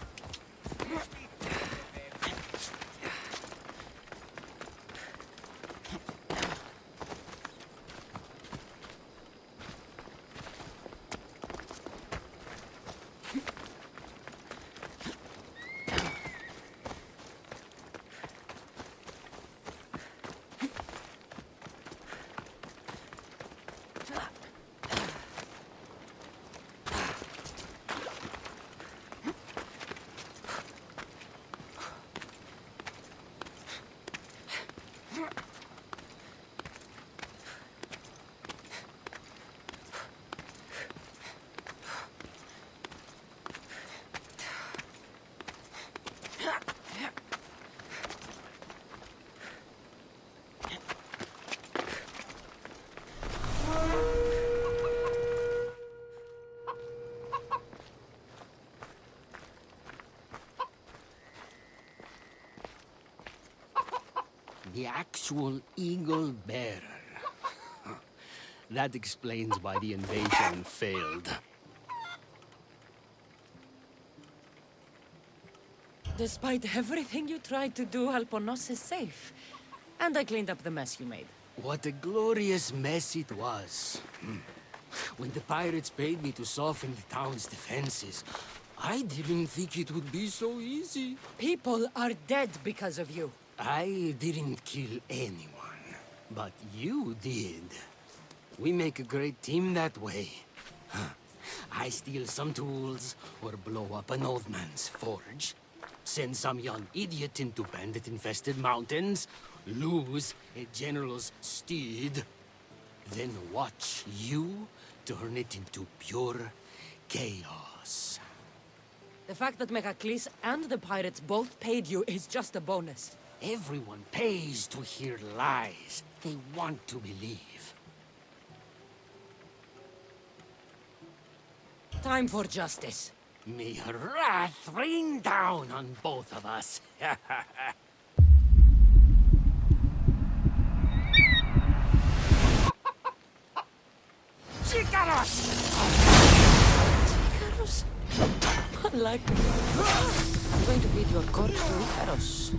The actual Eagle Bearer. That explains why the invasion failed. Despite everything you tried to do, Alponos is safe. And I cleaned up the mess you made. What a glorious mess it was. When the pirates paid me to soften the town's defenses, I didn't think it would be so easy. People are dead because of you. I didn't kill anyone, but you did. We make a great team that way. I steal some tools or blow up an old man's forge. send some young idiot into bandit-infested mountains, lose a general's steed, then watch you turn it into pure chaos. The fact that Megacles and the pirates both paid you is just a bonus. Everyone pays to hear lies they want to believe. Time for justice. May her wrath rain down on both of us. Chicaros! Icarus? Like... I'm going to feed your corpse to Icarus.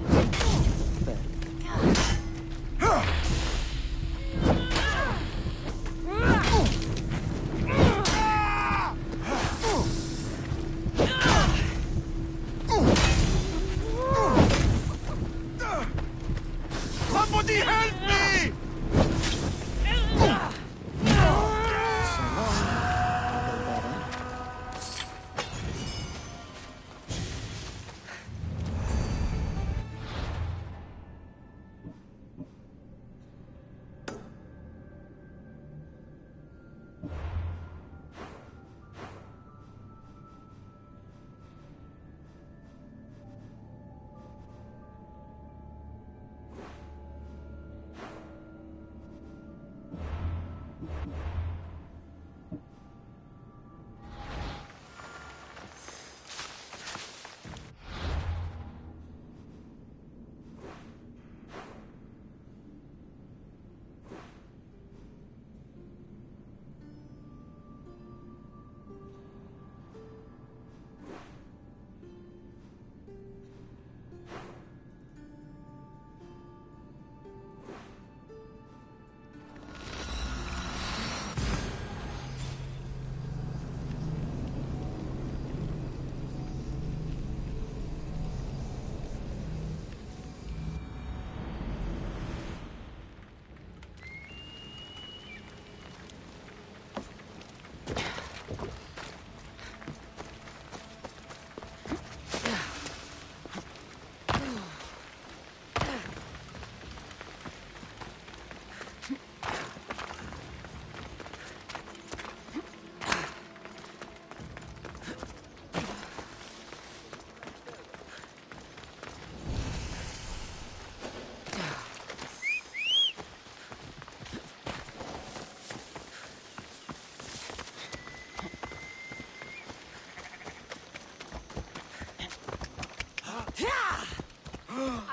Somebody help me!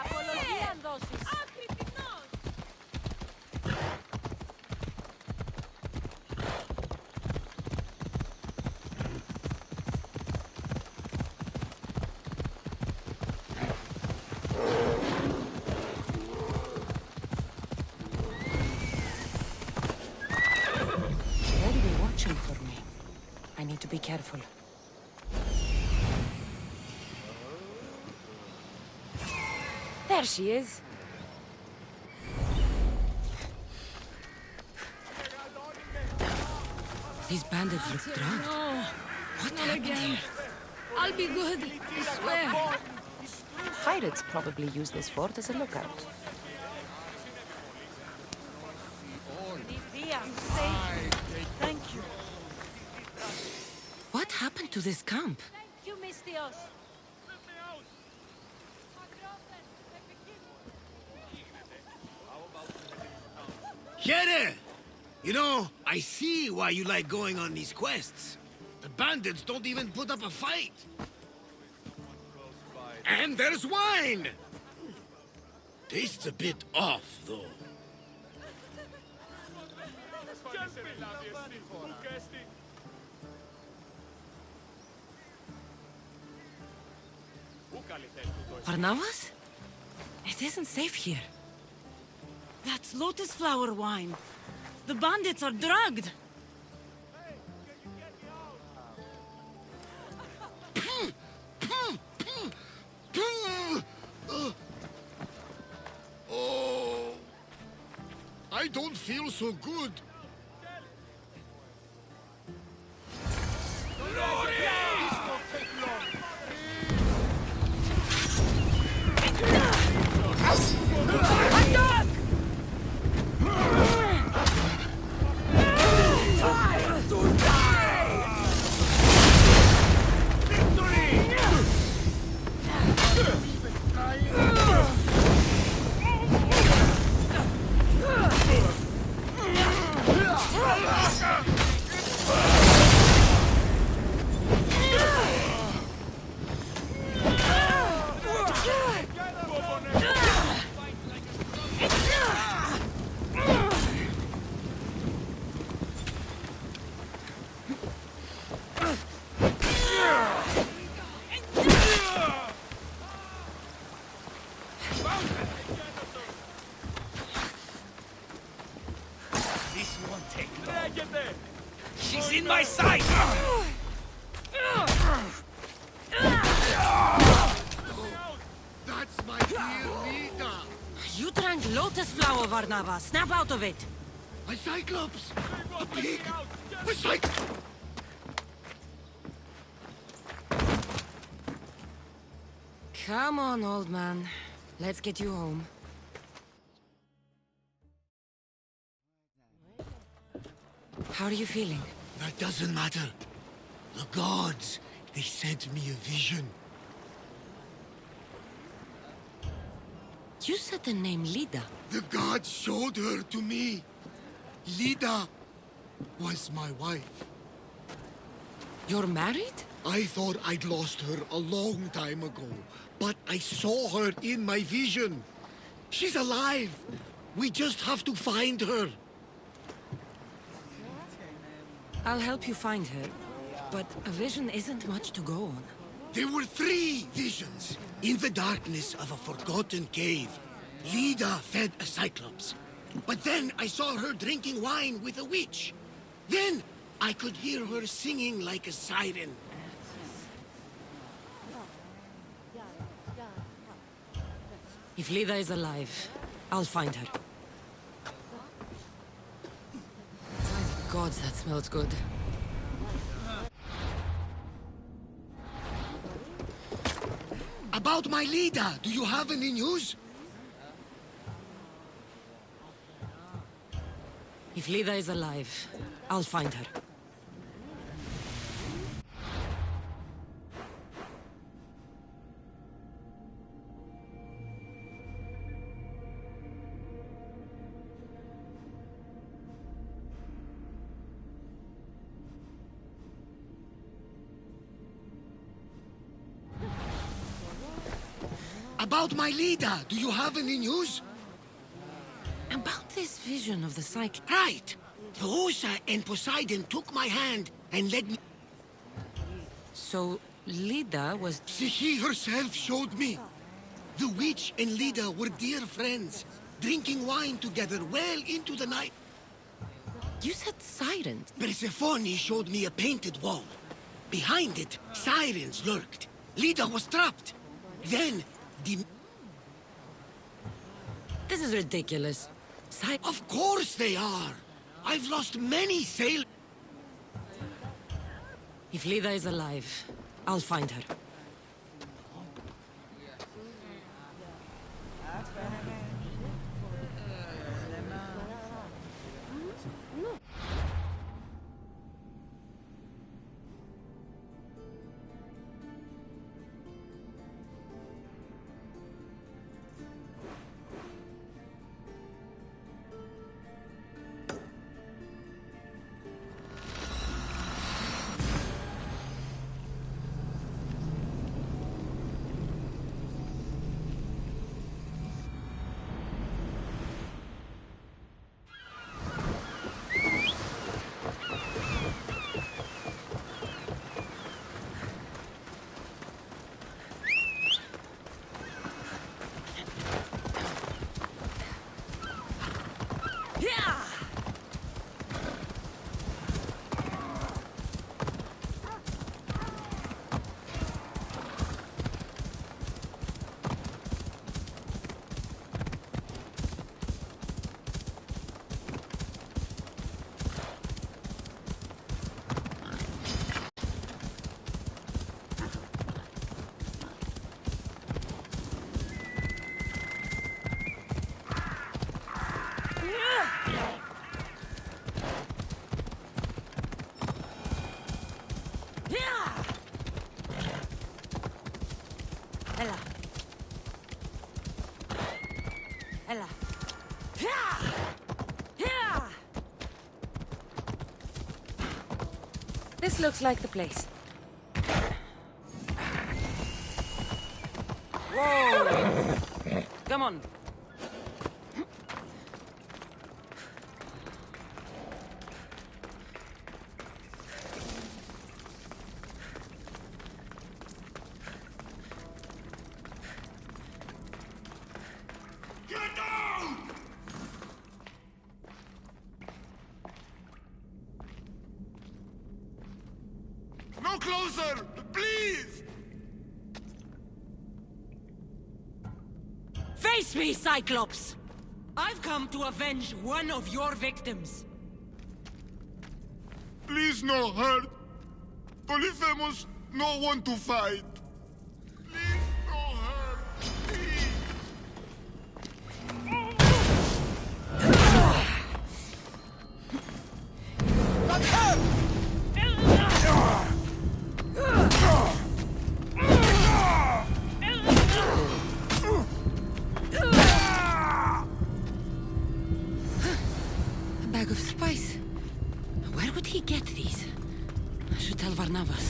Απολογία αν δώσεις. Άκρη τεινός. They'll be watching for me. I need to be careful. There she is. These bandits look drugged. What happened here? I'll be good, I swear. Pirates probably use this fort as a lookout. Thank you. What happened to this camp? Thank you, Misthios. Here! You know, I see why you like going on these quests. The bandits don't even put up a fight. And there's wine! Tastes a bit off, though. Barnabas? It isn't safe here. That's lotus flower wine. The bandits are drugged. Oh, I don't feel so good. This won't take long. She's in my sight! That's my dear leader! You drank lotus flower, Varnava. Snap out of it. A Cyclops! A pig! A Cyclops! Come on, old man. Let's get you home. How are you feeling? That doesn't matter. The gods, they sent me a vision. You said the name Lida. The gods showed her to me. Lida was my wife. You're married? I thought I'd lost her a long time ago, but I saw her in my vision. She's alive. We just have to find her. I'll help you find her, but a vision isn't much to go on. There were 3 visions. In the darkness of a forgotten cave, Lida fed a Cyclops. But then I saw her drinking wine with a witch. Then I could hear her singing like a siren. If Lida is alive, I'll find her. My gods, that smells good. About my Lida, do you have any news? If Lida is alive, I'll find her. About my Lida, do you have any news? About this vision of the cycle. Right! The Osa and Poseidon took my hand and led me... So, Lida was... She herself showed me. The witch and Lida were dear friends, drinking wine together well into the night. You said sirens. Persephone showed me a painted wall. Behind it, sirens lurked. Lida was trapped. Then, This is ridiculous. Of course they are! I've lost many sail... If Lida is alive, I'll find her. This looks like the place. Whoa! Come on. Get down! No closer! Please! Face me, Cyclops! I've come to avenge one of your victims. Please no hurt. Polyphemus no want to fight. Please no hurt. Please. A bag of spice. Where would he get these? I should tell Varnavas.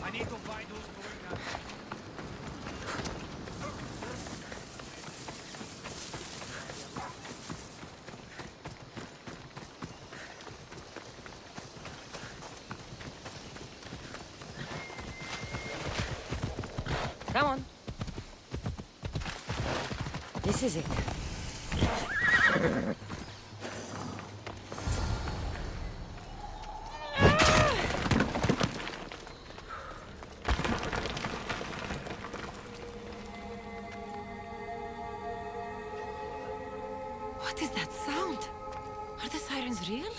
I need to find who's doing that. Come on. This is it. What is that sound? Are the sirens real?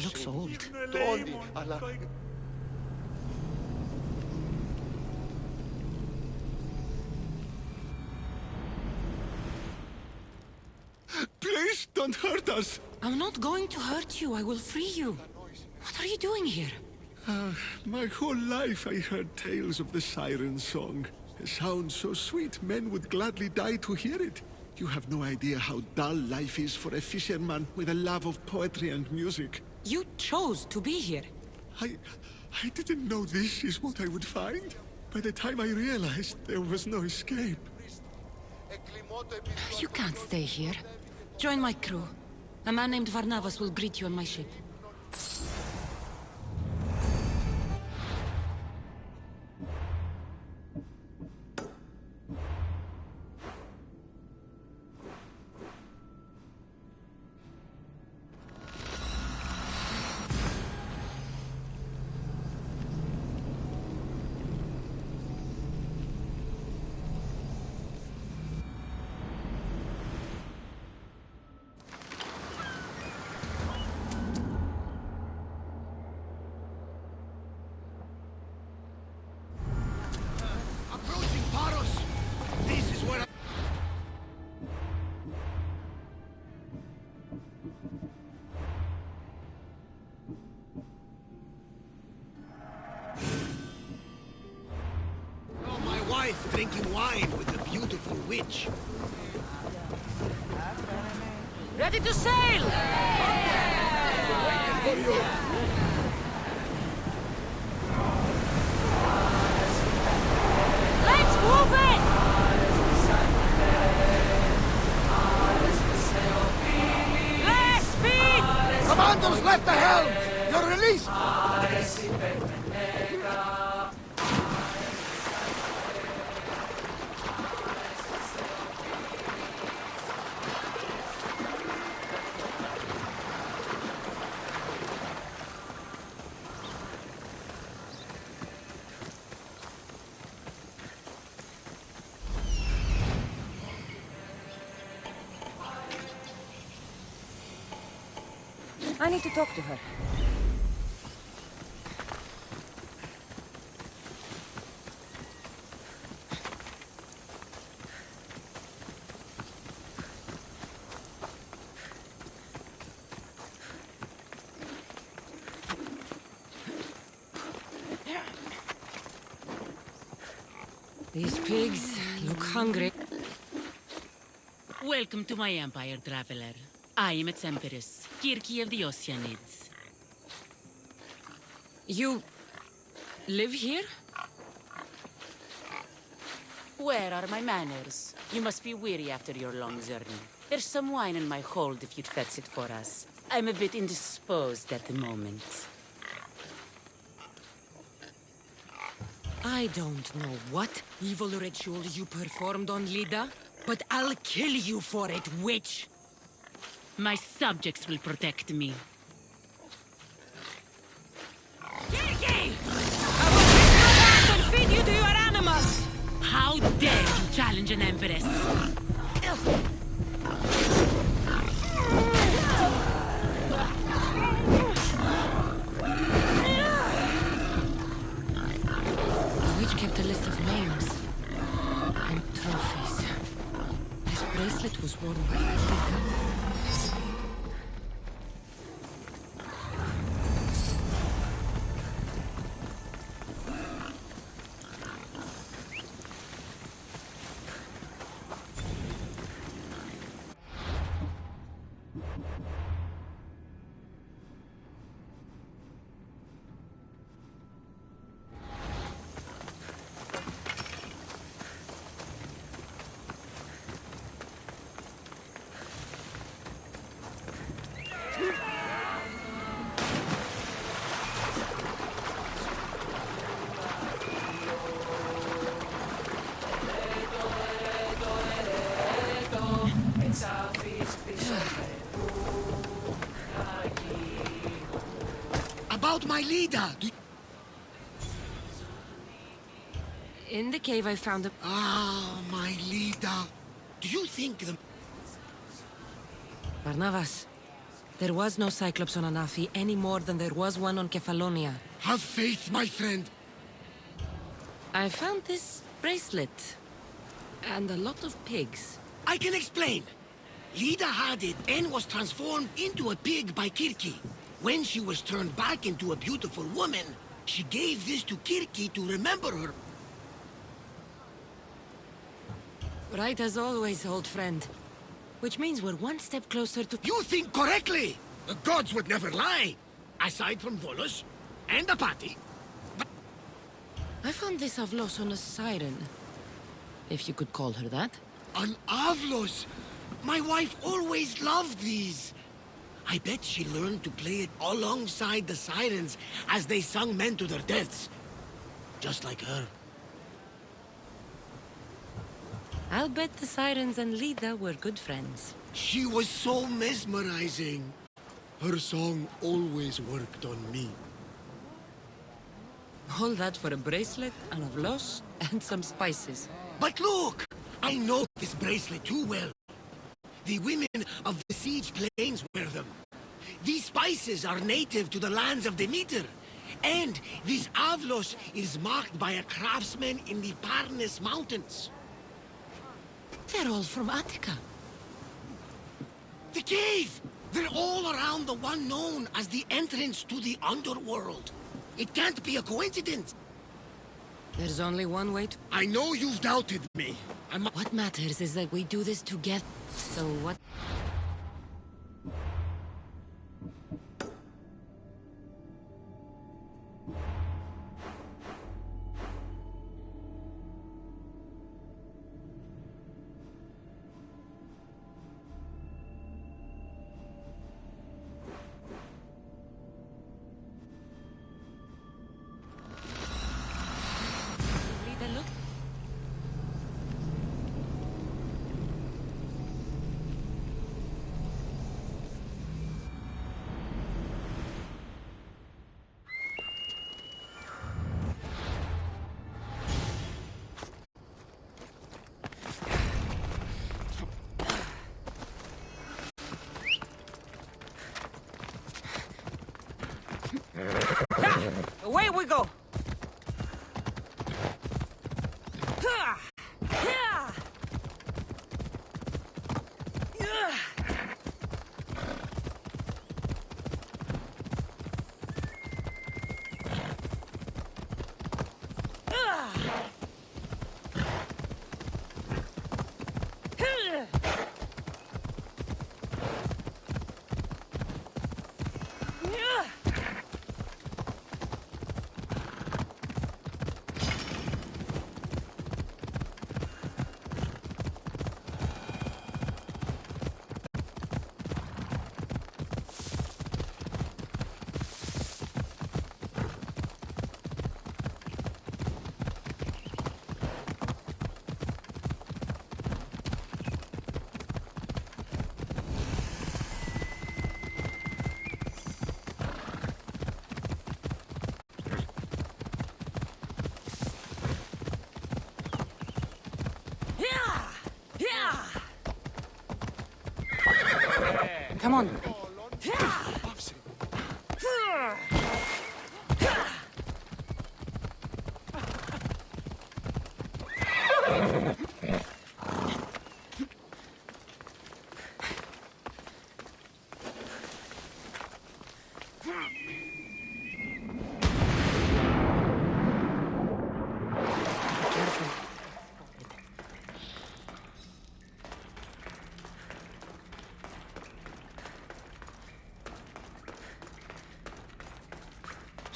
Looks old. Τόνι, αλλά... Please don't hurt us. I'm not going to hurt you. I will free you. What are you doing here? My whole life I heard tales of the siren song. A sound so sweet men would gladly die to hear it. You have no idea how dull life is for a fisherman with a love of poetry and music. You chose to be here. I didn't know this is what I would find. By the time I realized there was no escape. You can't stay here. Join my crew. A man named Varnavas will greet you on my ship. Approaching Paros! This is where Oh, my wife drinking wine with a beautiful witch. Ready to sail! Let's move it! Less speed! Commandos left the helm! You're released! I need to talk to her. These pigs look hungry. Welcome to my empire, traveler. I am its empress, Kirki of the Oceanids. You live here? Where are my manners? You must be weary after your long journey. There's some wine in my hold if you'd fetch it for us. I'm a bit indisposed at the moment. I don't know what evil ritual you performed on Lida, but I'll kill you for it, witch! My subjects will protect me. Kirki! I will take your hand and feed you to your animals! How dare you challenge an empress? The witch kept a list of names and trophies. This bracelet was worn by Lida. About my leader! In the cave I found a... Ah, my leader. Do you think the... Barnabas, there was no Cyclops on Anafi any more than there was one on Kefalonia. Have faith, my friend. I found this bracelet. And a lot of pigs. I can explain. Lida had it and was transformed into a pig by Kirki. When she was turned back into a beautiful woman, she gave this to Kirki to remember her. Right as always, old friend. Which means we're one step closer to... You think correctly! The gods would never lie! Aside from Volos, and a party. I found this Avlos on a siren. If you could call her that. An Avlos! My wife always loved these. I bet she learned to play it alongside the sirens as they sung men to their deaths. Just like her. I'll bet the sirens and Lida were good friends. She was so mesmerizing. Her song always worked on me. All that for a bracelet, an Avlos, and some spices. But look! I know this bracelet too well. The women of the Siege Plains wear them. These spices are native to the lands of Demeter. And this Avlos is marked by a craftsman in the Parnes Mountains. They're all from Attica. The cave! They're all around the one known as the entrance to the underworld. It can't be a coincidence. There's only one way to... I know you've doubted me. What matters is that we do this together. So what... Look. Away we go! Come on.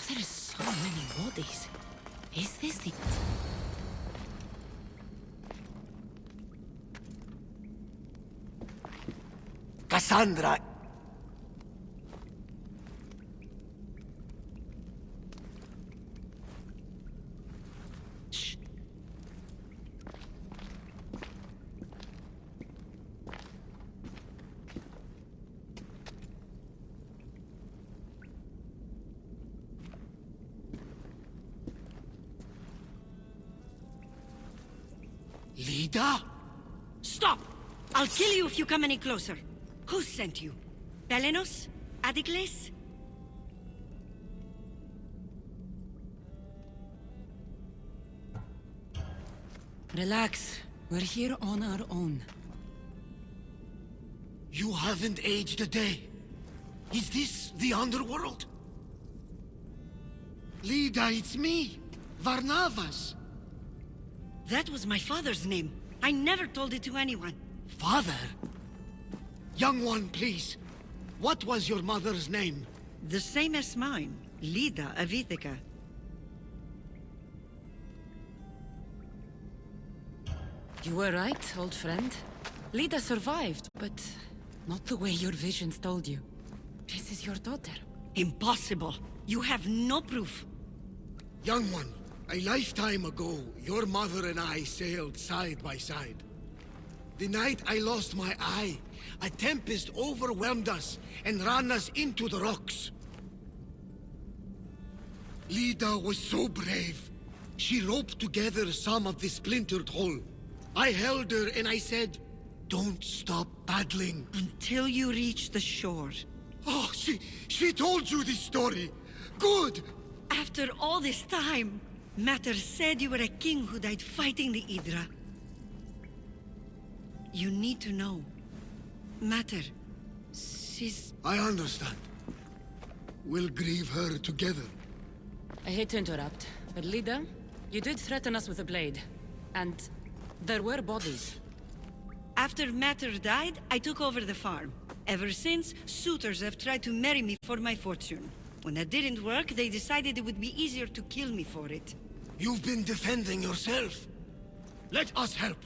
There are so many bodies. Is this the... Cassandra! Shh. Lida? Stop! I'll kill you if you come any closer. Who sent you? Pelenos? Adicles? Relax. We're here on our own. You haven't aged a day. Is this the underworld? Lida, it's me, Varnavas. That was my father's name. I never told it to anyone. Father? Young one, please. What was your mother's name? The same as mine, Lida of Ithaca. You were right, old friend. Lida survived, but not the way your visions told you. This is your daughter. Impossible. You have no proof. Young one, a lifetime ago, your mother and I sailed side by side. The night I lost my eye, a tempest overwhelmed us and ran us into the rocks. Lida was so brave. She roped together some of the splintered hull. I held her and I said, "Don't stop paddling." Until you reach the shore. Oh, she told you this story. Good! After all this time, Matter said you were a king who died fighting the Hydra. You need to know. Matter, she's... I understand. We'll grieve her together. I hate to interrupt, but Lida, you did threaten us with a blade. And there were bodies. After Matter died, I took over the farm. Ever since, suitors have tried to marry me for my fortune. When that didn't work, they decided it would be easier to kill me for it. You've been defending yourself. Let us help.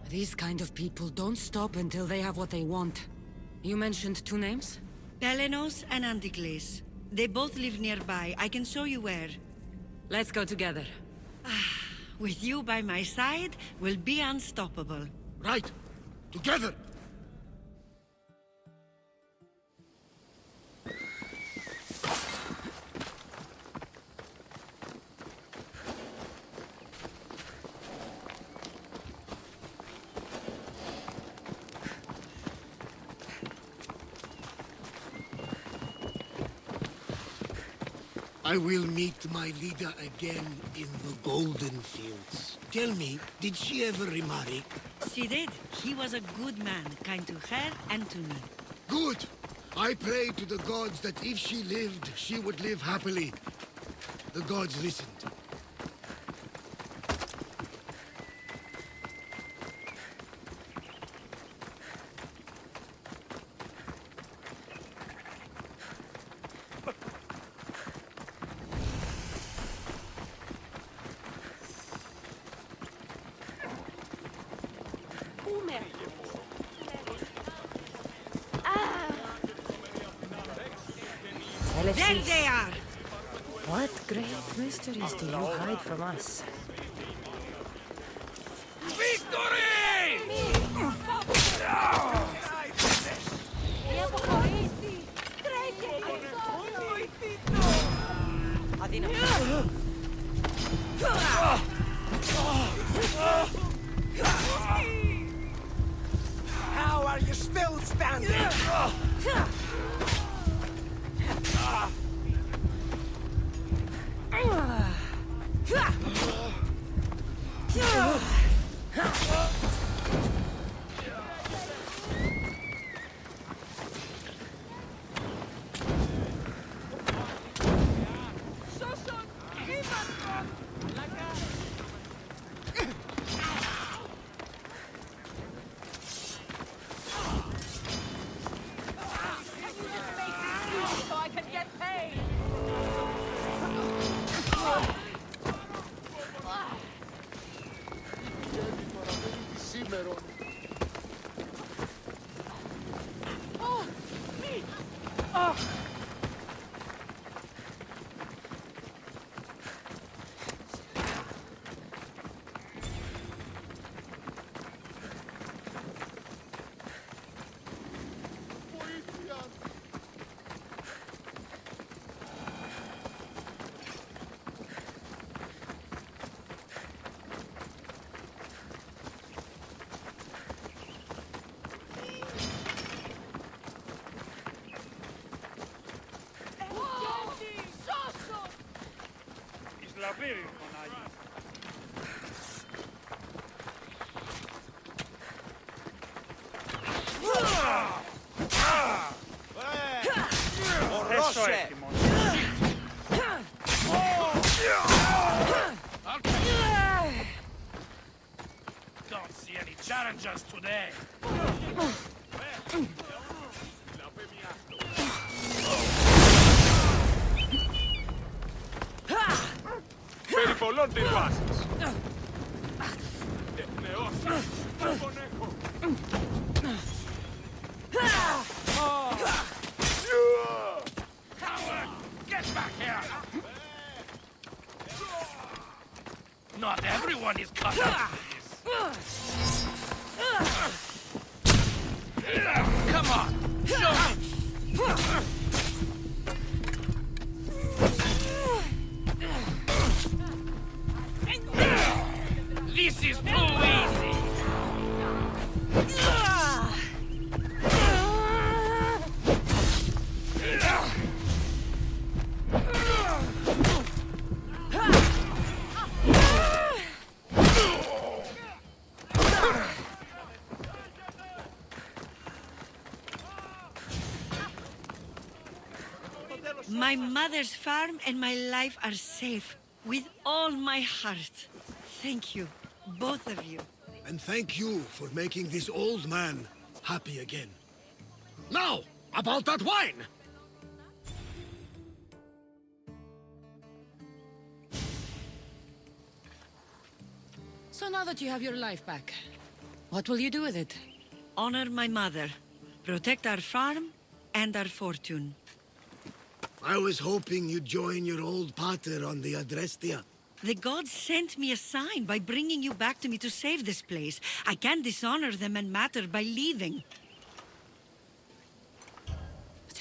These kind of people don't stop until they have what they want. You mentioned two names? Pelenos and Anticles. They both live nearby. I can show you where. Let's go together. With you by my side, we'll be unstoppable. Right. Together. I will meet my leader again in the Golden Fields. Tell me, did she ever remarry? She did. He was a good man, kind to her and to me. Good! I prayed to the gods that if she lived, she would live happily. The gods listened. There they are! What great mysteries do you hide from us? How are you still standing? Adesso è Timon. Don't see any challengers today. Περιπολών την βάσης. Νεώσεις, τον έχω. Get back here! Not everyone is cut out for this. Come on, show me! This is too easy! My mother's farm and my life are safe. With all my heart. Thank you, both of you. And thank you for making this old man happy again. Now, about that wine! So now that you have your life back, what will you do with it? Honor my mother. Protect our farm and our fortune. I was hoping you'd join your old pater on the Adrestia. The gods sent me a sign by bringing you back to me to save this place. I can't dishonor them and matter by leaving.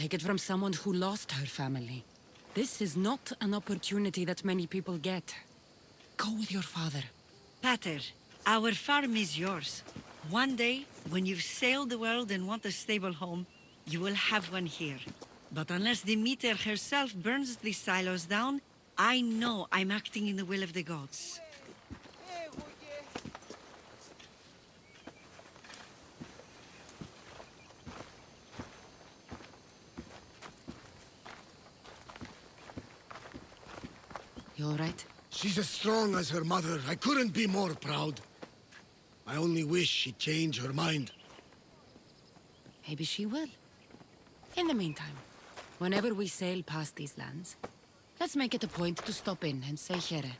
Take it from someone who lost her family. This is not an opportunity that many people get. Go with your father. Pater, our farm is yours. One day, when you've sailed the world and want a stable home, you will have one here. But unless Demeter herself burns these silos down, I know I'm acting in the will of the gods. You all right? She's as strong as her mother. I couldn't be more proud. I only wish she'd change her mind. Maybe she will. In the meantime, whenever we sail past these lands, let's make it a point to stop in and say here.